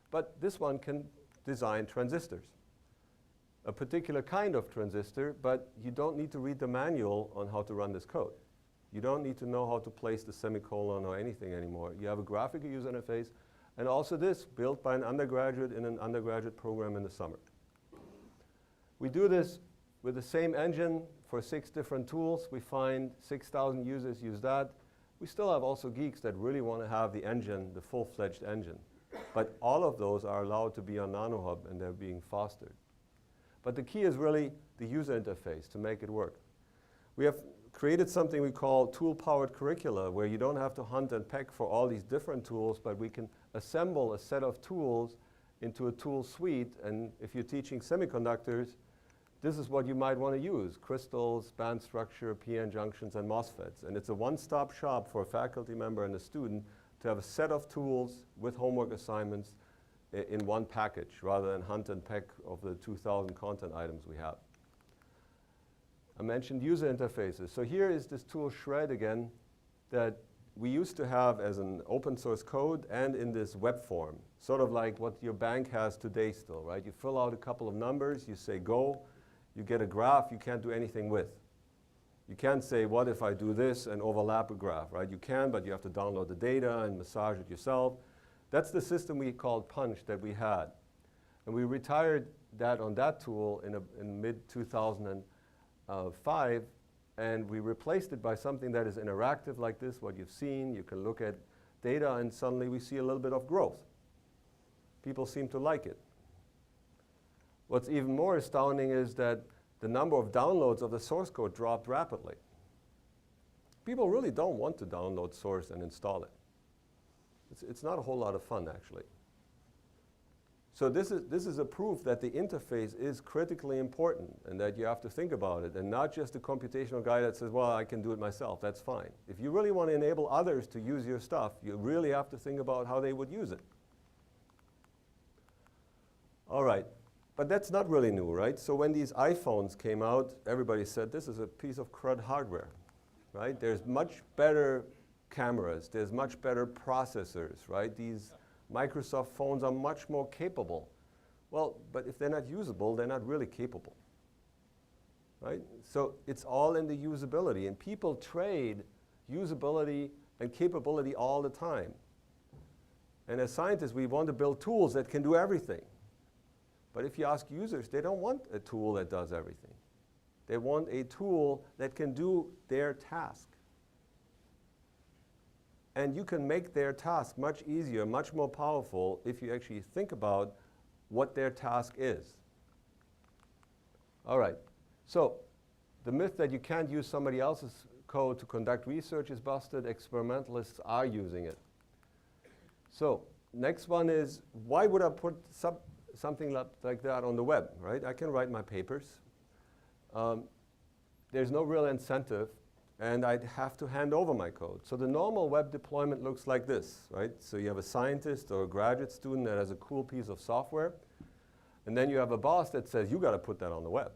but this one can design transistors. A particular kind of transistor, but you don't need to read the manual on how to run this code. You don't need to know how to place the semicolon or anything anymore. You have a graphical user interface, and also this built by an undergraduate in an undergraduate program in the summer. We do this with the same engine for 6 different tools. We find 6,000 users use that. We still have also geeks that really want to have the engine, the full-fledged engine. But all of those are allowed to be on NanoHub, and they're being fostered. But the key is really the user interface to make it work. We have created something we call tool-powered curricula, where you don't have to hunt and peck for all these different tools, but we can assemble a set of tools into a tool suite. And if you're teaching semiconductors, this is what you might want to use: crystals, band structure, PN junctions, and MOSFETs. And it's a one-stop shop for a faculty member and a student to have a set of tools with homework assignments in one package, rather than hunt and peck of the 2,000 content items we have. I mentioned user interfaces. So here is this tool Shred again that we used to have as an open source code and in this web form, sort of like what your bank has today still, right? You fill out a couple of numbers, you say go, you get a graph you can't do anything with. You can't say, what if I do this and overlap a graph, right? You can, but you have to download the data and massage it yourself. That's the system we called Punch that we had. And we retired that on that tool in mid-2005, and we replaced it by something that is interactive like this, what you've seen. You can look at data, and suddenly we see a little bit of growth. People seem to like it. What's even more astounding is that the number of downloads of the source code dropped rapidly. People really don't want to download source and install it. It's not a whole lot of fun, actually. So this is a proof that the interface is critically important, and that you have to think about it, and not just a computational guy that says, well, I can do it myself. That's fine. If you really want to enable others to use your stuff, you really have to think about how they would use it. All right. But that's not really new, right? So when these iPhones came out, everybody said, this is a piece of crud hardware, right? There's much better cameras. There's much better processors, right? These Microsoft phones are much more capable. Well, but if they're not usable, they're not really capable, right? So it's all in the usability. And people trade usability and capability all the time. And as scientists, we want to build tools that can do everything. But if you ask users, they don't want a tool that does everything. They want a tool that can do their task. And you can make their task much easier, much more powerful if you actually think about what their task is. All right, so the myth that you can't use somebody else's code to conduct research is busted. Experimentalists are using it. So next one is, why would I put something like that on the web, right? I can write my papers. There's no real incentive, and I'd have to hand over my code. So the normal web deployment looks like this, right? So you have a scientist or a graduate student that has a cool piece of software, and then you have a boss that says, you got to put that on the web.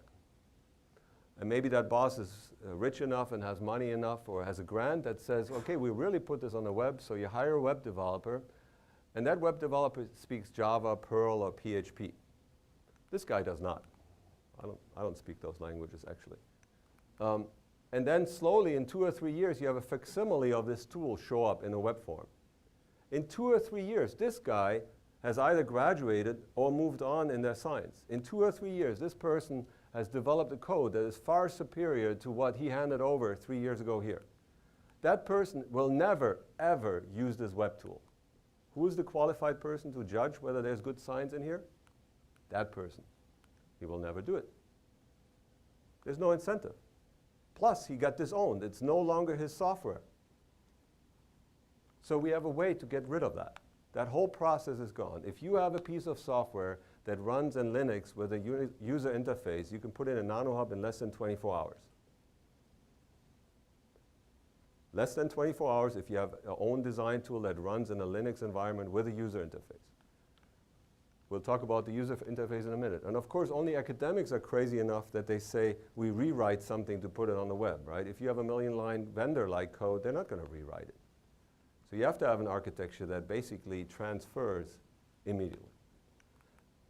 And maybe that boss is rich enough and has money enough or has a grant that says, okay, we really put this on the web, so you hire a web developer, and that web developer speaks Java, Perl, or PHP. This guy does not. I don't speak those languages, actually. And then slowly, in 2 or 3 years, you have a facsimile of this tool show up in a web form. In 2 or 3 years, this guy has either graduated or moved on in their science. In 2 or 3 years, this person has developed a code that is far superior to what he handed over 3 years ago here. That person will never, ever use this web tool. Who is the qualified person to judge whether there's good science in here? That person. He will never do it. There's no incentive. Plus, he got disowned. It's no longer his software. So we have a way to get rid of that. That whole process is gone. If you have a piece of software that runs in Linux with a user interface, you can put in a NanoHub in less than 24 hours. Less than 24 hours if you have your own design tool that runs in a Linux environment with a user interface. We'll talk about the user interface in a minute. And of course, only academics are crazy enough that they say, we rewrite something to put it on the web, right? If you have a million-line vendor-like code, they're not going to rewrite it. So you have to have an architecture that basically transfers immediately.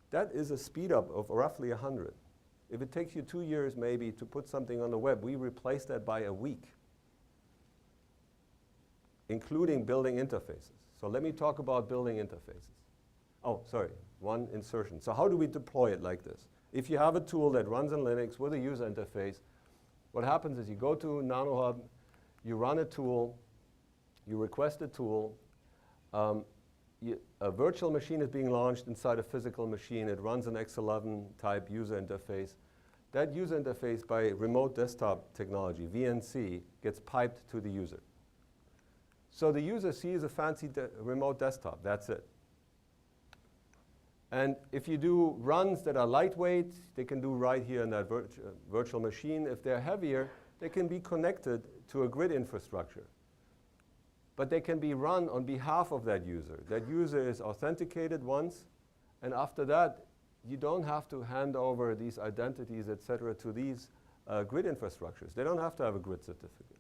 That is a speed up of roughly 100. If it takes you 2 years maybe to put something on the web, we replace that by a week, including building interfaces. So let me talk about building interfaces. Oh, sorry, one insertion. So how do we deploy it like this? If you have a tool that runs in Linux with a user interface, what happens is you go to NanoHub, you run a tool, you request a tool, a virtual machine is being launched inside a physical machine. It runs an X11 type user interface. That user interface by remote desktop technology, VNC, gets piped to the user. So the user sees a fancy remote desktop, that's it. And if you do runs that are lightweight, they can do right here in that virtual machine. If they're heavier, they can be connected to a grid infrastructure. But they can be run on behalf of that user. That user is authenticated once, and after that, you don't have to hand over these identities, et cetera, to these grid infrastructures. They don't have to have a grid certificate.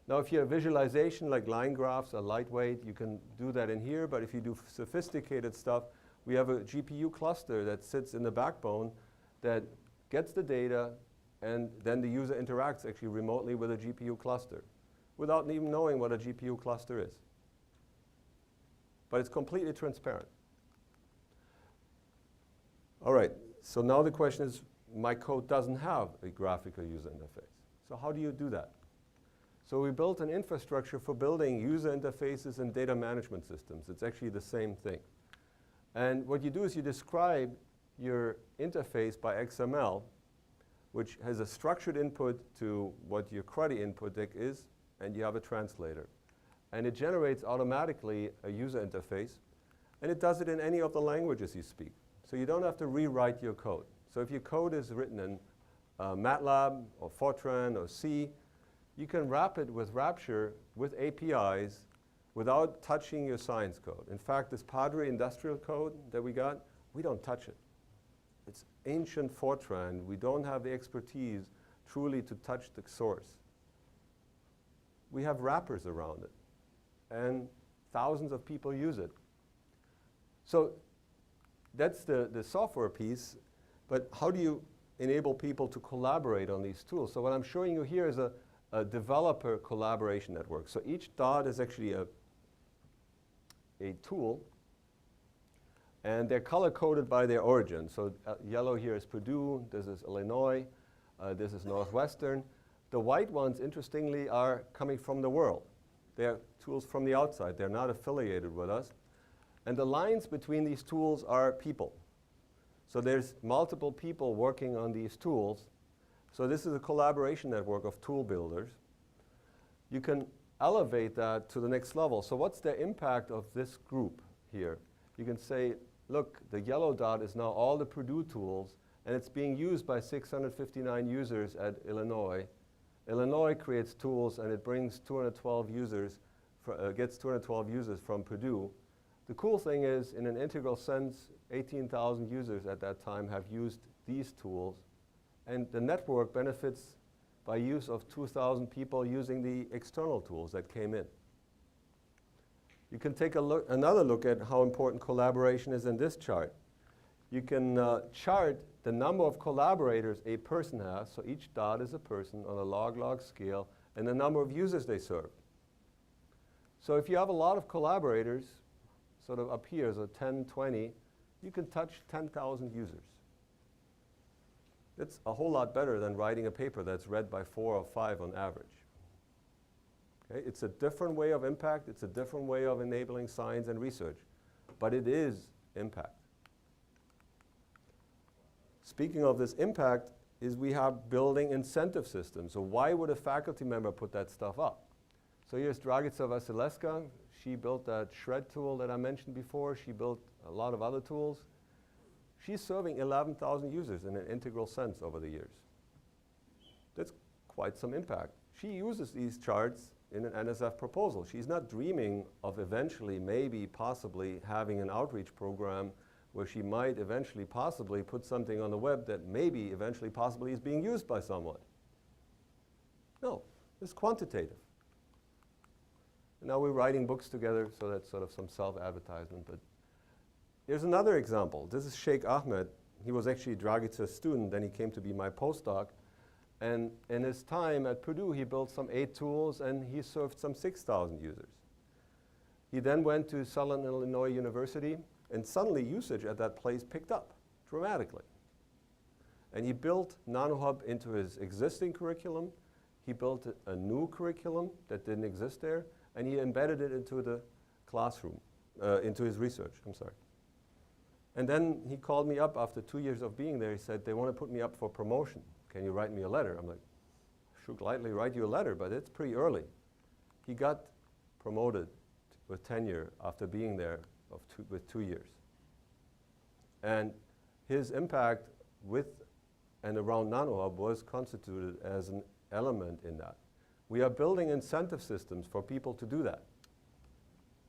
Now, if you have visualization like line graphs are lightweight, you can do that in here. But if you do sophisticated stuff, we have a GPU cluster that sits in the backbone that gets the data, and then the user interacts actually remotely with a GPU cluster without even knowing what a GPU cluster is. But it's completely transparent. All right, so now the question is, my code doesn't have a graphical user interface. So how do you do that? So we built an infrastructure for building user interfaces and data management systems. It's actually the same thing. And what you do is you describe your interface by XML, which has a structured input to what your CRUD input deck is, and you have a translator. And it generates automatically a user interface, and it does it in any of the languages you speak. So you don't have to rewrite your code. So if your code is written in MATLAB or Fortran or C, you can wrap it with Rapture with APIs without touching your science code. In fact, this Padre industrial code that we got, we don't touch it. It's ancient Fortran. We don't have the expertise truly to touch the source. We have wrappers around it, and thousands of people use it. So that's the software piece, but how do you enable people to collaborate on these tools? So what I'm showing you here is a developer collaboration network. So each dot is actually a tool, and they're color-coded by their origin. So yellow here is Purdue, this is Illinois, this is Northwestern. The white ones, interestingly, are coming from the world. They're tools from the outside. They're not affiliated with us. And the lines between these tools are people. So there's multiple people working on these tools. So this is a collaboration network of tool builders. You can elevate that to the next level. So what's the impact of this group here? You can say, look, the yellow dot is now all the Purdue tools, and it's being used by 659 users at Illinois. Illinois creates tools, and it brings 212 users, gets 212 users from Purdue. The cool thing is, in an integral sense, 18,000 users at that time have used these tools, and the network benefits by use of 2,000 people using the external tools that came in. You can take another look at how important collaboration is in this chart. You can chart the number of collaborators a person has, so each dot is a person on a log-log scale, and the number of users they serve. So if you have a lot of collaborators, sort of up here, so 10, 20, you can touch 10,000 users. It's a whole lot better than writing a paper that's read by 4 or 5 on average. Okay? It's a different way of impact. It's a different way of enabling science and research. But it is impact. Speaking of this impact, is we have building incentive systems. So why would a faculty member put that stuff up? So here's Dragica Vasileska. She built that shred tool that I mentioned before. She built a lot of other tools. She's serving 11,000 users in an integral sense over the years. That's quite some impact. She uses these charts in an NSF proposal. She's not dreaming of eventually, maybe, possibly having an outreach program where she might eventually, possibly put something on the web that maybe, eventually, possibly is being used by someone. No, it's quantitative. And now we're writing books together, so that's sort of some self-advertisement. But here's another example. This is Sheikh Ahmed. He was actually Dragica's student, then he came to be my postdoc. And in his time at Purdue, he built some 8 tools, and he served some 6,000 users. He then went to Southern Illinois University, and suddenly usage at that place picked up dramatically. And he built NanoHub into his existing curriculum. He built a new curriculum that didn't exist there, and he embedded it into the classroom, into his research, I'm sorry. And then he called me up after 2 years of being there. He said, they want to put me up for promotion. Can you write me a letter? I'm like, sure, gladly write you a letter, but it's pretty early. He got promoted with tenure after being there with 2 years. And his impact with and around NanoHub was constituted as an element in that. We are building incentive systems for people to do that.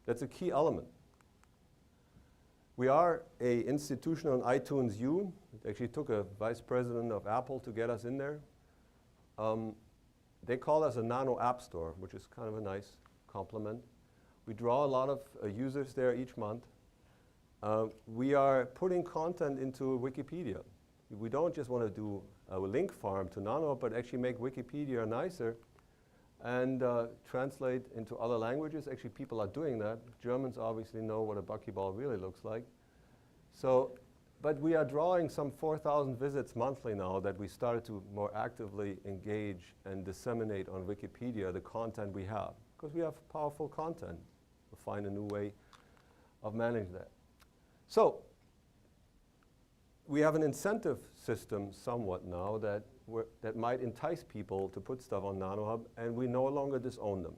That's a key element. We are an institution on iTunes U. It actually took a vice president of Apple to get us in there. They call us a nano app store, which is kind of a nice compliment. We draw a lot of users there each month. We are putting content into Wikipedia. We don't just want to do a link farm to NanoHub, but actually make Wikipedia nicer and translate into other languages. Actually, people are doing that. Germans obviously know what a buckyball really looks like. So, but we are drawing some 4,000 visits monthly now that we started to more actively engage and disseminate on Wikipedia the content we have, because we have powerful content. We'll find a new way of managing that. So, we have an incentive system somewhat now that might entice people to put stuff on NanoHub, and we no longer disown them.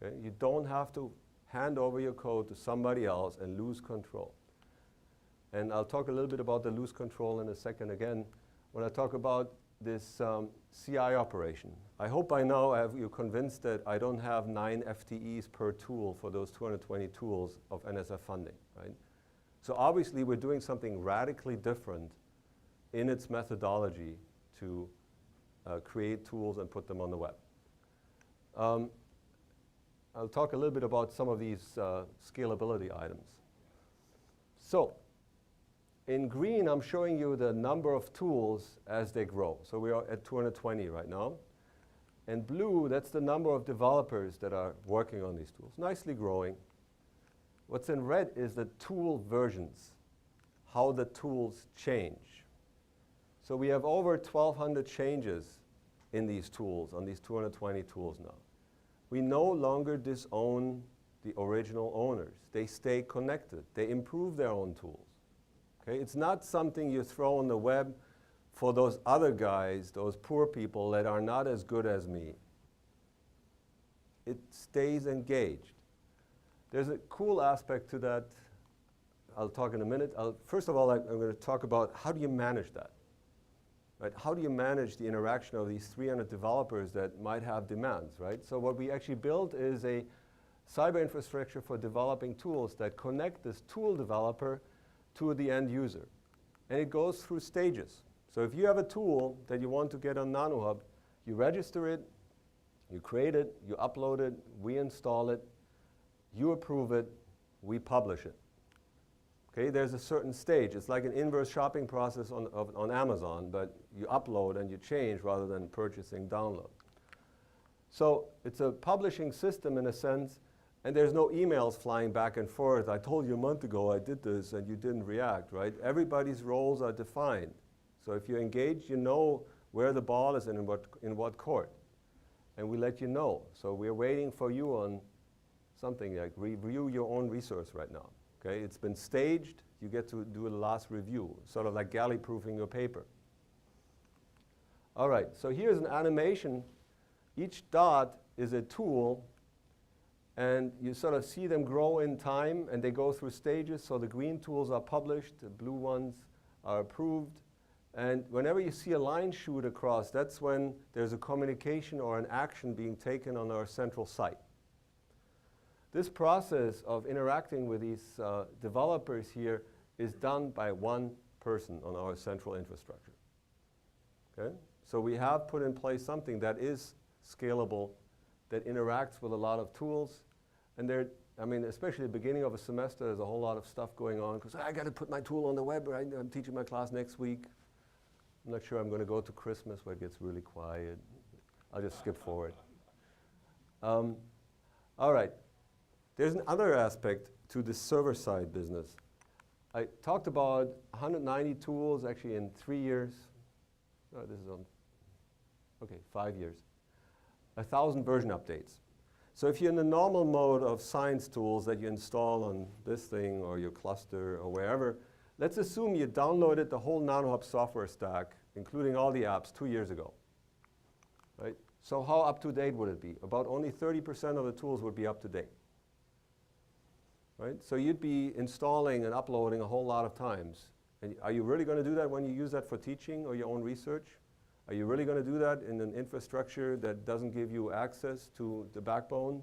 Okay? You don't have to hand over your code to somebody else and lose control. And I'll talk a little bit about the lose control in a second again when I talk about this CI operation. I hope by now I have you convinced that I don't have 9 FTEs per tool for those 220 tools of NSF funding, right? So obviously we're doing something radically different in its methodology to create tools and put them on the web. I'll talk a little bit about some of these scalability items. So in green, I'm showing you the number of tools as they grow. So we are at 220 right now. And blue, that's the number of developers that are working on these tools, nicely growing. What's in red is the tool versions, how the tools change. So we have over 1,200 changes in these tools, on these 220 tools now. We no longer disown the original owners. They stay connected. They improve their own tools. Okay? It's not something you throw on the web for those other guys, those poor people that are not as good as me. It stays engaged. There's a cool aspect to that. I'll talk in a minute. First of all, I'm going to talk about how do you manage that? Right? How do you manage the interaction of these 300 developers that might have demands, right? So what we actually built is a cyber infrastructure for developing tools that connect this tool developer to the end user. And it goes through stages. So if you have a tool that you want to get on NanoHub, you register it, you create it, you upload it, we install it, you approve it, we publish it. Okay, there's a certain stage. It's like an inverse shopping process on Amazon, but you upload and you change rather than purchasing download. So it's a publishing system in a sense, and there's no emails flying back and forth. I told you a month ago I did this and you didn't react, right? Everybody's roles are defined. So if you're engaged, you know where the ball is and in what court. And we let you know. So we're waiting for you on something like review your own resource right now. Okay, it's been staged, you get to do a last review, sort of like galley proofing your paper. All right, so here's an animation. Each dot is a tool, and you sort of see them grow in time, and they go through stages. So the green tools are published, the blue ones are approved, and whenever you see a line shoot across, that's when there's a communication or an action being taken on our central site. This process of interacting with these developers here is done by one person on our central infrastructure. Okay? So we have put in place something that is scalable, that interacts with a lot of tools. And I mean, especially at the beginning of a semester, there's a whole lot of stuff going on, because I got to put my tool on the web, right? I'm teaching my class next week. I'm not sure I'm going to go to Christmas where it gets really quiet. I'll just skip forward. All right. There's another aspect to the server-side business. I talked about 190 tools actually in 3 years. Oh, this is on, okay, 5 years. 1,000 version updates. So if you're in the normal mode of science tools that you install on this thing or your cluster or wherever, let's assume you downloaded the whole NanoHub software stack, including all the apps, 2 years ago. Right? So how up to date would it be? About only 30% of the tools would be up to date. Right? So you'd be installing and uploading a whole lot of times. And are you really going to do that when you use that for teaching or your own research? Are you really going to do that in an infrastructure that doesn't give you access to the backbone?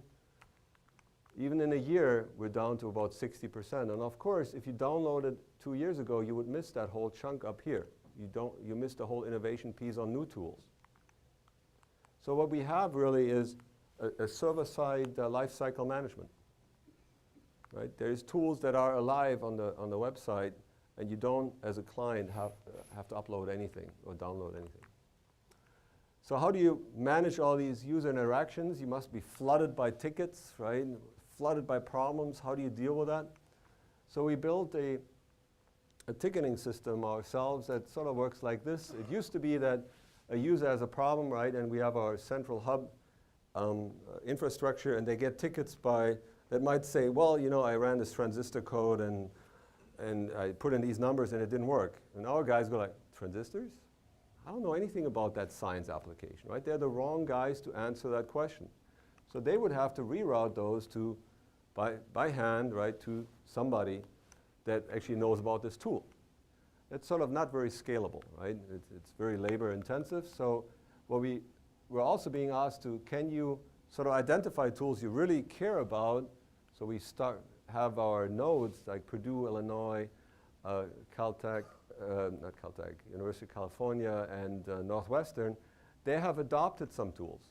Even in a year, we're down to about 60%. And of course, if you downloaded 2 years ago, you would miss that whole chunk up here. You miss the whole innovation piece on new tools. So what we have really is a server-side lifecycle management. Right? There's tools that are alive on the website, and you don't, as a client, have to upload anything or download anything. So how do you manage all these user interactions? You must be flooded by tickets, right? Flooded by problems. How do you deal with that? So we built a ticketing system ourselves that sort of works like this. It used to be that a user has a problem, right? And we have our central hub infrastructure, and they get tickets that might say, well, you know, I ran this transistor code and I put in these numbers and it didn't work. And our guys go like, transistors? I don't know anything about that science application, right? They're the wrong guys to answer that question. So they would have to reroute those to, by hand, right, to somebody that actually knows about this tool. It's sort of not very scalable, right? It's very labor intensive. So what we're also being asked to, can you sort of identify tools you really care about? So we have our nodes like Purdue, Illinois, Caltech, not Caltech, University of California, and Northwestern. They have adopted some tools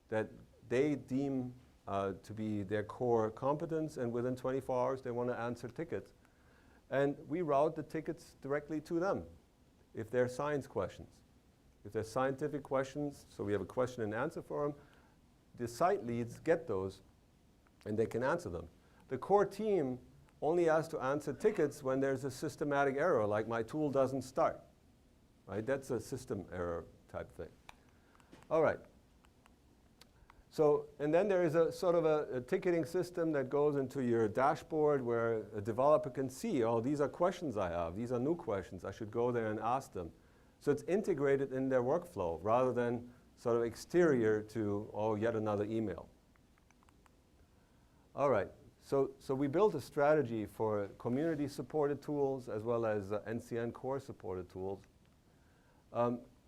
that they deem to be their core competence, and within 24 hours they want to answer tickets. And we route the tickets directly to them if they're science questions. If they're scientific questions, so we have a question and answer for them, the site leads get those and they can answer them. The core team only asked to answer tickets when there's a systematic error, like my tool doesn't start, right? That's a system error type thing. All right. So, and then there is a sort of a ticketing system that goes into your dashboard where a developer can see, oh, these are questions I have. These are new questions. I should go there and ask them. So it's integrated in their workflow rather than sort of exterior to, oh, yet another email. All right. So we built a strategy for community-supported tools as well as NCN core-supported tools.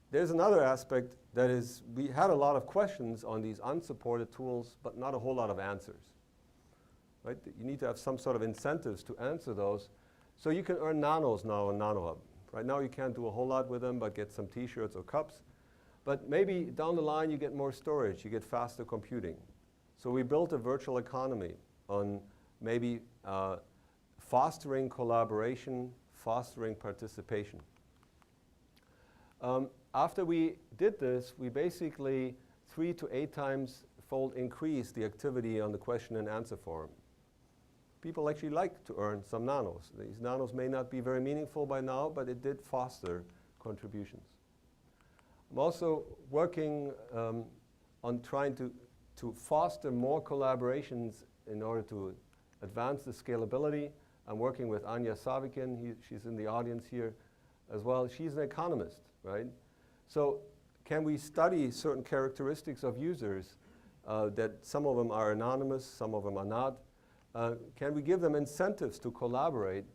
There's another aspect that is, we had a lot of questions on these unsupported tools, but not a whole lot of answers. Right? You need to have some sort of incentives to answer those. So you can earn nanos now on NanoHub. Right now you can't do a whole lot with them, but get some t-shirts or cups. But maybe down the line you get more storage, you get faster computing. So we built a virtual economy on maybe fostering collaboration, fostering participation. After we did this, we basically 3 to 8 times fold increased the activity on the question and answer forum. People actually like to earn some nanos. These nanos may not be very meaningful by now, but it did foster contributions. I'm also working on trying to foster more collaborations in order to advance the scalability. I'm working with Anja Savikin. She's in the audience here as well. She's an economist, right? So can we study certain characteristics of users that some of them are anonymous, some of them are not? Can we give them incentives to collaborate?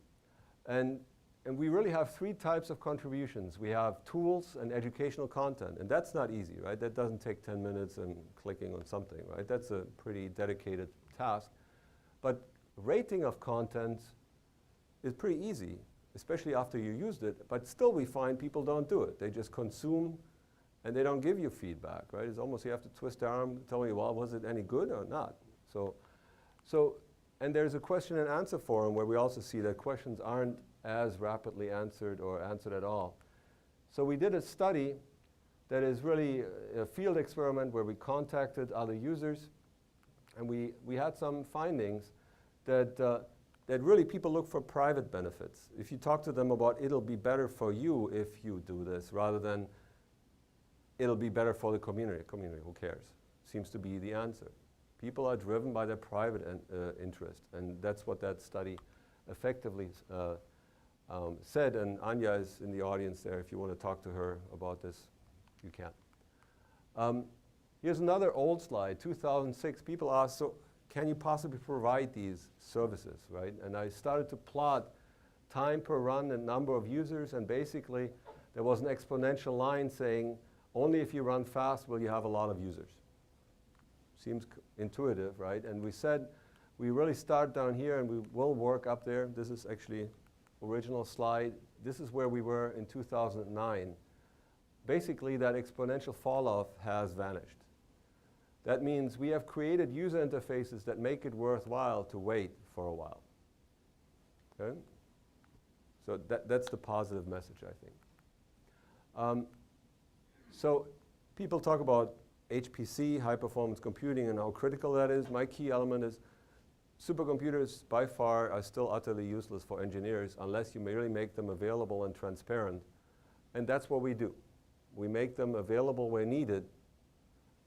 And we really have 3 types of contributions. We have tools and educational content, and that's not easy, right? That doesn't take 10 minutes and clicking on something, right? That's a pretty dedicated task. But rating of content is pretty easy, especially after you used it, but still we find people don't do it. They just consume and they don't give you feedback, right? It's almost you have to twist their arm, tell me, well, was it any good or not? And there's a question and answer forum where we also see that questions aren't as rapidly answered or answered at all. So we did a study that is really a field experiment where we contacted other users, and we had some findings that that really people look for private benefits. If you talk to them about it'll be better for you if you do this, rather than it'll be better for the community, who cares? Seems to be the answer. People are driven by their private interest, and that's what that study effectively said, and Anja is in the audience there. If you want to talk to her about this, you can. Here's another old slide, 2006. People asked, so can you possibly provide these services, right? And I started to plot time per run and number of users, and basically there was an exponential line saying, only if you run fast will you have a lot of users. Seems intuitive, right? And we said, we really start down here and we will work up there. This is actually original slide. This is where we were in 2009. Basically, that exponential fall off has vanished. That means we have created user interfaces that make it worthwhile to wait for a while. Okay? So that's the positive message, I think. So people talk about HPC, high performance computing, and how critical that is. My key element is supercomputers by far are still utterly useless for engineers unless you really make them available and transparent. And that's what we do. We make them available where needed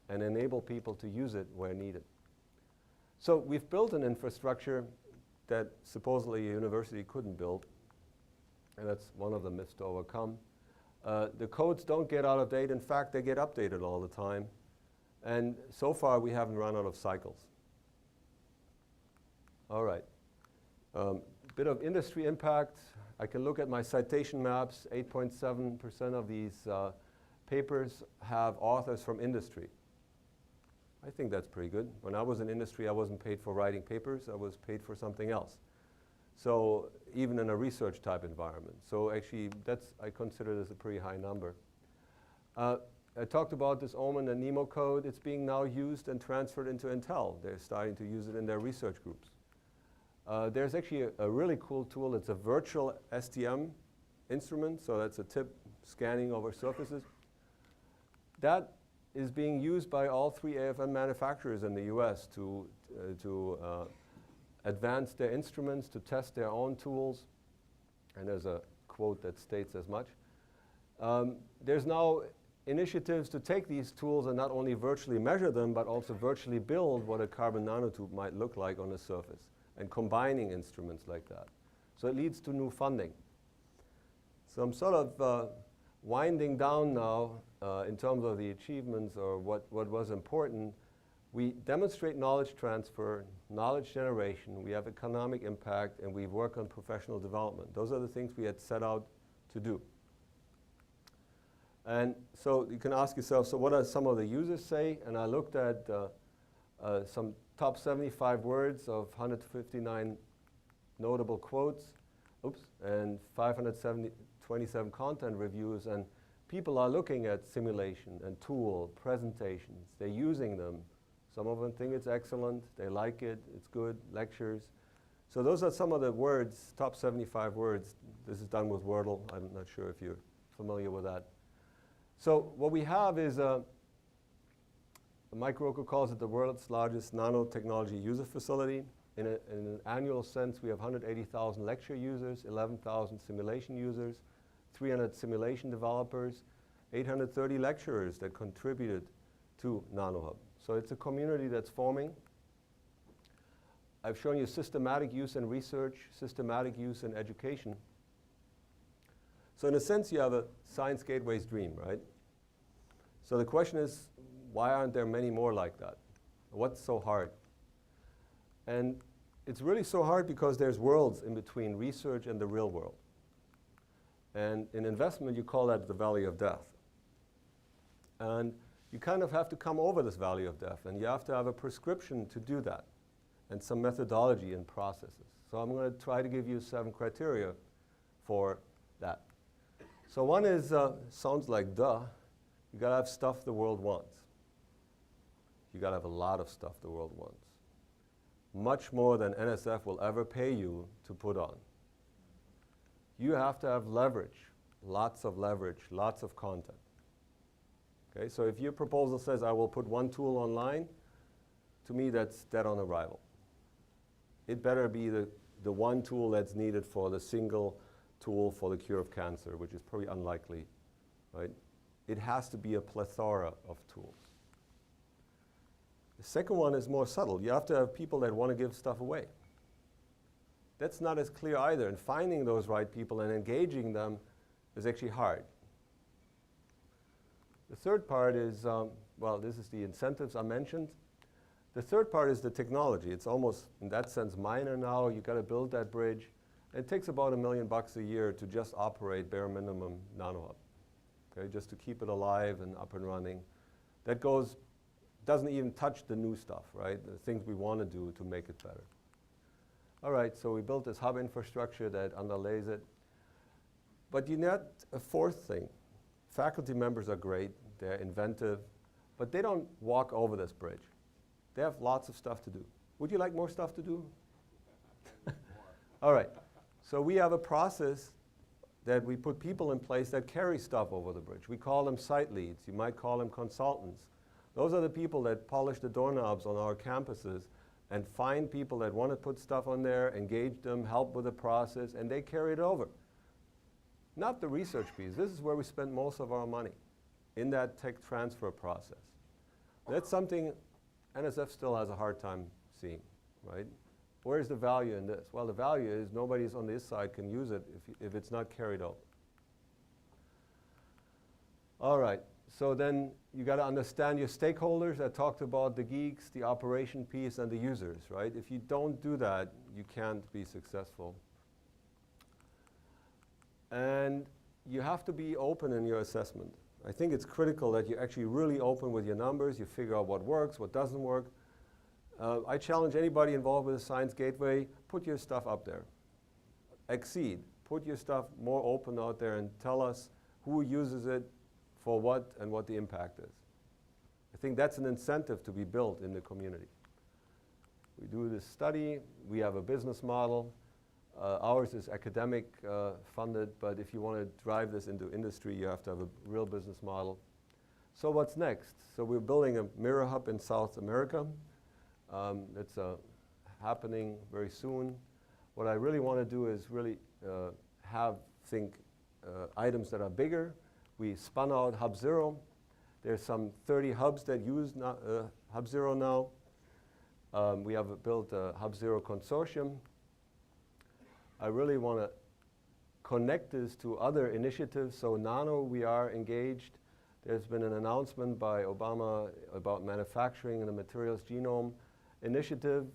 and enable people to use it where needed. So we've built an infrastructure that supposedly a university couldn't build, and that's one of the myths to overcome. The codes don't get out of date. In fact, they get updated all the time. And so far, we haven't run out of cycles. All right. Bit of industry impact. I can look at my citation maps. 8.7% of these papers have authors from industry. I think that's pretty good. When I was in industry, I wasn't paid for writing papers. I was paid for something else. So even in a research type environment. So actually, I consider this a pretty high number. I talked about this Omen and Nemo code. It's being now used and transferred into Intel. They're starting to use it in their research groups. There's actually a really cool tool. It's a virtual STM instrument. So that's a tip scanning over surfaces. That is being used by all 3 AFM manufacturers in the US to advance their instruments, to test their own tools. And there's a quote that states as much. There's now initiatives to take these tools and not only virtually measure them, but also virtually build what a carbon nanotube might look like on the surface, and combining instruments like that. So it leads to new funding. So I'm sort of winding down now in terms of the achievements or what was important. We demonstrate knowledge transfer, knowledge generation, we have economic impact, and we work on professional development. Those are the things we had set out to do. And so you can ask yourself, so what do some of the users say? And I looked at some top 75 words of 159 notable quotes, and 527 content reviews, and people are looking at simulation and tool, presentations, they're using them. Some of them think it's excellent, they like it, it's good, lectures. So those are some of the words, top 75 words. This is done with Wordle. I'm not sure if you're familiar with that. So what we have is, Mike Rocco calls it the world's largest nanotechnology user facility. In an annual sense, we have 180,000 lecture users, 11,000 simulation users, 300 simulation developers, 830 lecturers that contributed to NanoHub. So it's a community that's forming. I've shown you systematic use in research, systematic use in education. So in a sense, you have a science gateway's dream, right? So the question is, why aren't there many more like that? What's so hard? And it's really so hard because there's worlds in between research and the real world. And in investment, you call that the valley of death. And you kind of have to come over this valley of death, and you have to have a prescription to do that, and some methodology and processes. So I'm going to try to give you 7 criteria for that. So one is, sounds like duh, you got to have stuff the world wants. You got to have a lot of stuff the world wants. Much more than NSF will ever pay you to put on. You have to have leverage, lots of content. Okay, so if your proposal says, I will put one tool online, to me that's dead on arrival. It better be the one tool that's needed for the single tool for the cure of cancer, which is probably unlikely, right? It has to be a plethora of tools. The second one is more subtle. You have to have people that want to give stuff away. That's not as clear either, and finding those right people and engaging them is actually hard. The third part is, well, this is the incentives I mentioned. The third part is the technology. It's almost, in that sense, minor now. You've got to build that bridge. It takes about $1 million a year to just operate bare minimum NanoHub, okay, just to keep it alive and up and running. That doesn't even touch the new stuff, right? The things we want to do to make it better. All right, so we built this hub infrastructure that underlays it. But you need a fourth thing. Faculty members are great, they're inventive, but they don't walk over this bridge. They have lots of stuff to do. Would you like more stuff to do? All right, so we have a process that we put people in place that carry stuff over the bridge. We call them site leads. You might call them consultants. Those are the people that polish the doorknobs on our campuses and find people that want to put stuff on there, engage them, help with the process, and they carry it over. Not the research piece. This is where we spend most of our money, in that tech transfer process. That's something NSF still has a hard time seeing, right? Where's the value in this? Well, the value is nobody's on this side can use it if it's not carried over. All right, so then you got to understand your stakeholders. I talked about the geeks, the operation piece, and the users, right? If you don't do that, you can't be successful. And you have to be open in your assessment. I think it's critical that you're actually really open with your numbers. You figure out what works, what doesn't work. I challenge anybody involved with the Science Gateway, put your stuff up there. Exceed. Put your stuff more open out there and tell us who uses it, for what, and what the impact is. I think that's an incentive to be built in the community. We do this study. We have a business model. Ours is academic funded, but if you want to drive this into industry, you have to have a real business model. So what's next? So we're building a mirror hub in South America. It's a happening very soon. What I really want to do is really think items that are bigger. We spun out Hub Zero. There's some 30 hubs that use Hub Zero now. We have built a Hub Zero consortium. I really want to connect this to other initiatives. So Nano, we are engaged. There's been an announcement by Obama about manufacturing and the materials genome initiative.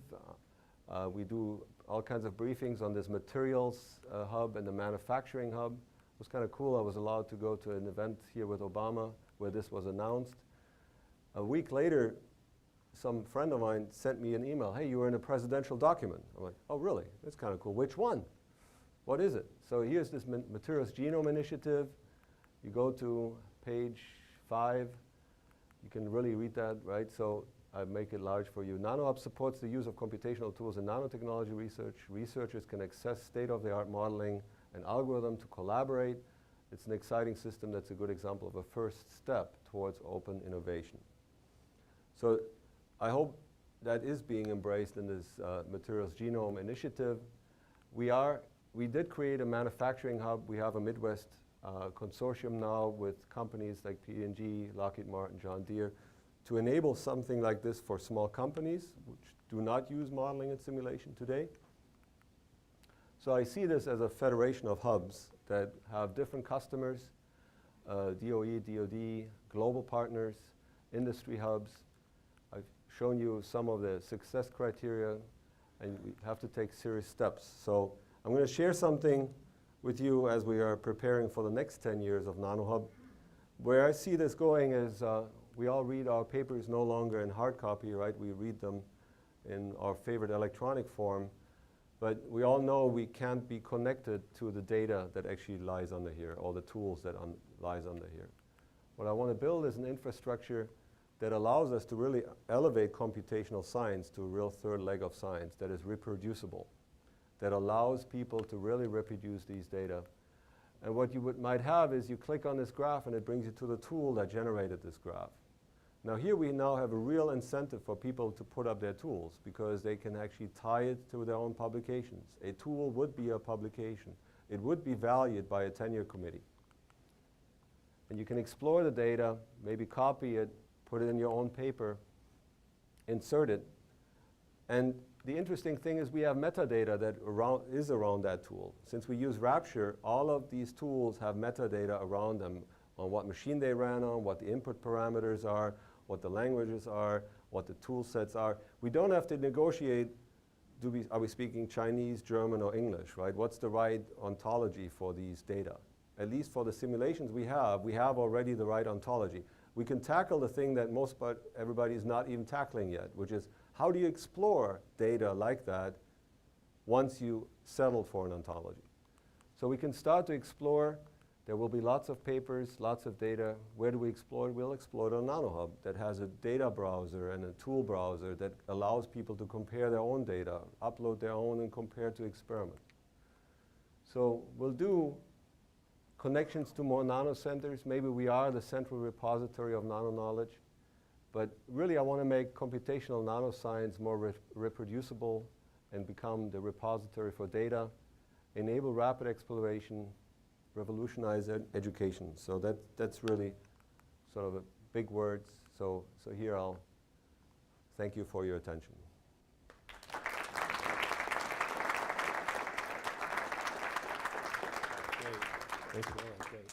We do all kinds of briefings on this materials hub and the manufacturing hub. It was kind of cool. I was allowed to go to an event here with Obama where this was announced. A week later, some friend of mine sent me an email. Hey, you were in a presidential document. I'm like, oh, really? That's kind of cool. Which one? What is it? So here's this materials genome initiative. You go to page 5. You can really read that, right? So I make it large for you. NanoHub supports the use of computational tools in nanotechnology research. Researchers can access state-of-the-art modeling and algorithm to collaborate. It's an exciting system that's a good example of a first step towards open innovation. So I hope that is being embraced in this materials genome initiative. We did create a manufacturing hub. We have a Midwest consortium now with companies like P&G, Lockheed Martin, John Deere, to enable something like this for small companies which do not use modeling and simulation today. So I see this as a federation of hubs that have different customers, DOE, DOD, global partners, industry hubs. I've shown you some of the success criteria, and we have to take serious steps. So I'm going to share something with you as we are preparing for the next 10 years of NanoHub. Where I see this going is we all read our papers no longer in hard copy, right? We read them in our favorite electronic form. But we all know we can't be connected to the data that actually lies under here, all the tools that lies under here. What I want to build is an infrastructure that allows us to really elevate computational science to a real third leg of science that is reproducible, that allows people to really reproduce these data. And what you might have is you click on this graph and it brings you to the tool that generated this graph. Now here we now have a real incentive for people to put up their tools because they can actually tie it to their own publications. A tool would be a publication. It would be valued by a tenure committee. And you can explore the data, maybe copy it, put it in your own paper, insert it. And the interesting thing is we have metadata that is around that tool. Since we use Rapture, all of these tools have metadata around them on what machine they ran on, what the input parameters are, what the languages are, what the tool sets are. We don't have to negotiate, are we speaking Chinese, German, or English, right? What's the right ontology for these data? At least for the simulations we have already the right ontology. We can tackle the thing that everybody is not even tackling yet, which is how do you explore data like that once you settle for an ontology? So we can start to explore. There will be lots of papers, lots of data. Where do we explore? We'll explore it on NanoHub that has a data browser and a tool browser that allows people to compare their own data, upload their own and compare to experiment. So we'll do connections to more nano centers. Maybe we are the central repository of nano knowledge. But really I want to make computational nanoscience more reproducible and become the repository for data, enable rapid exploration, revolutionize education. So that's really sort of a big words. So here I'll thank you for your attention. Great. Thank you. Great.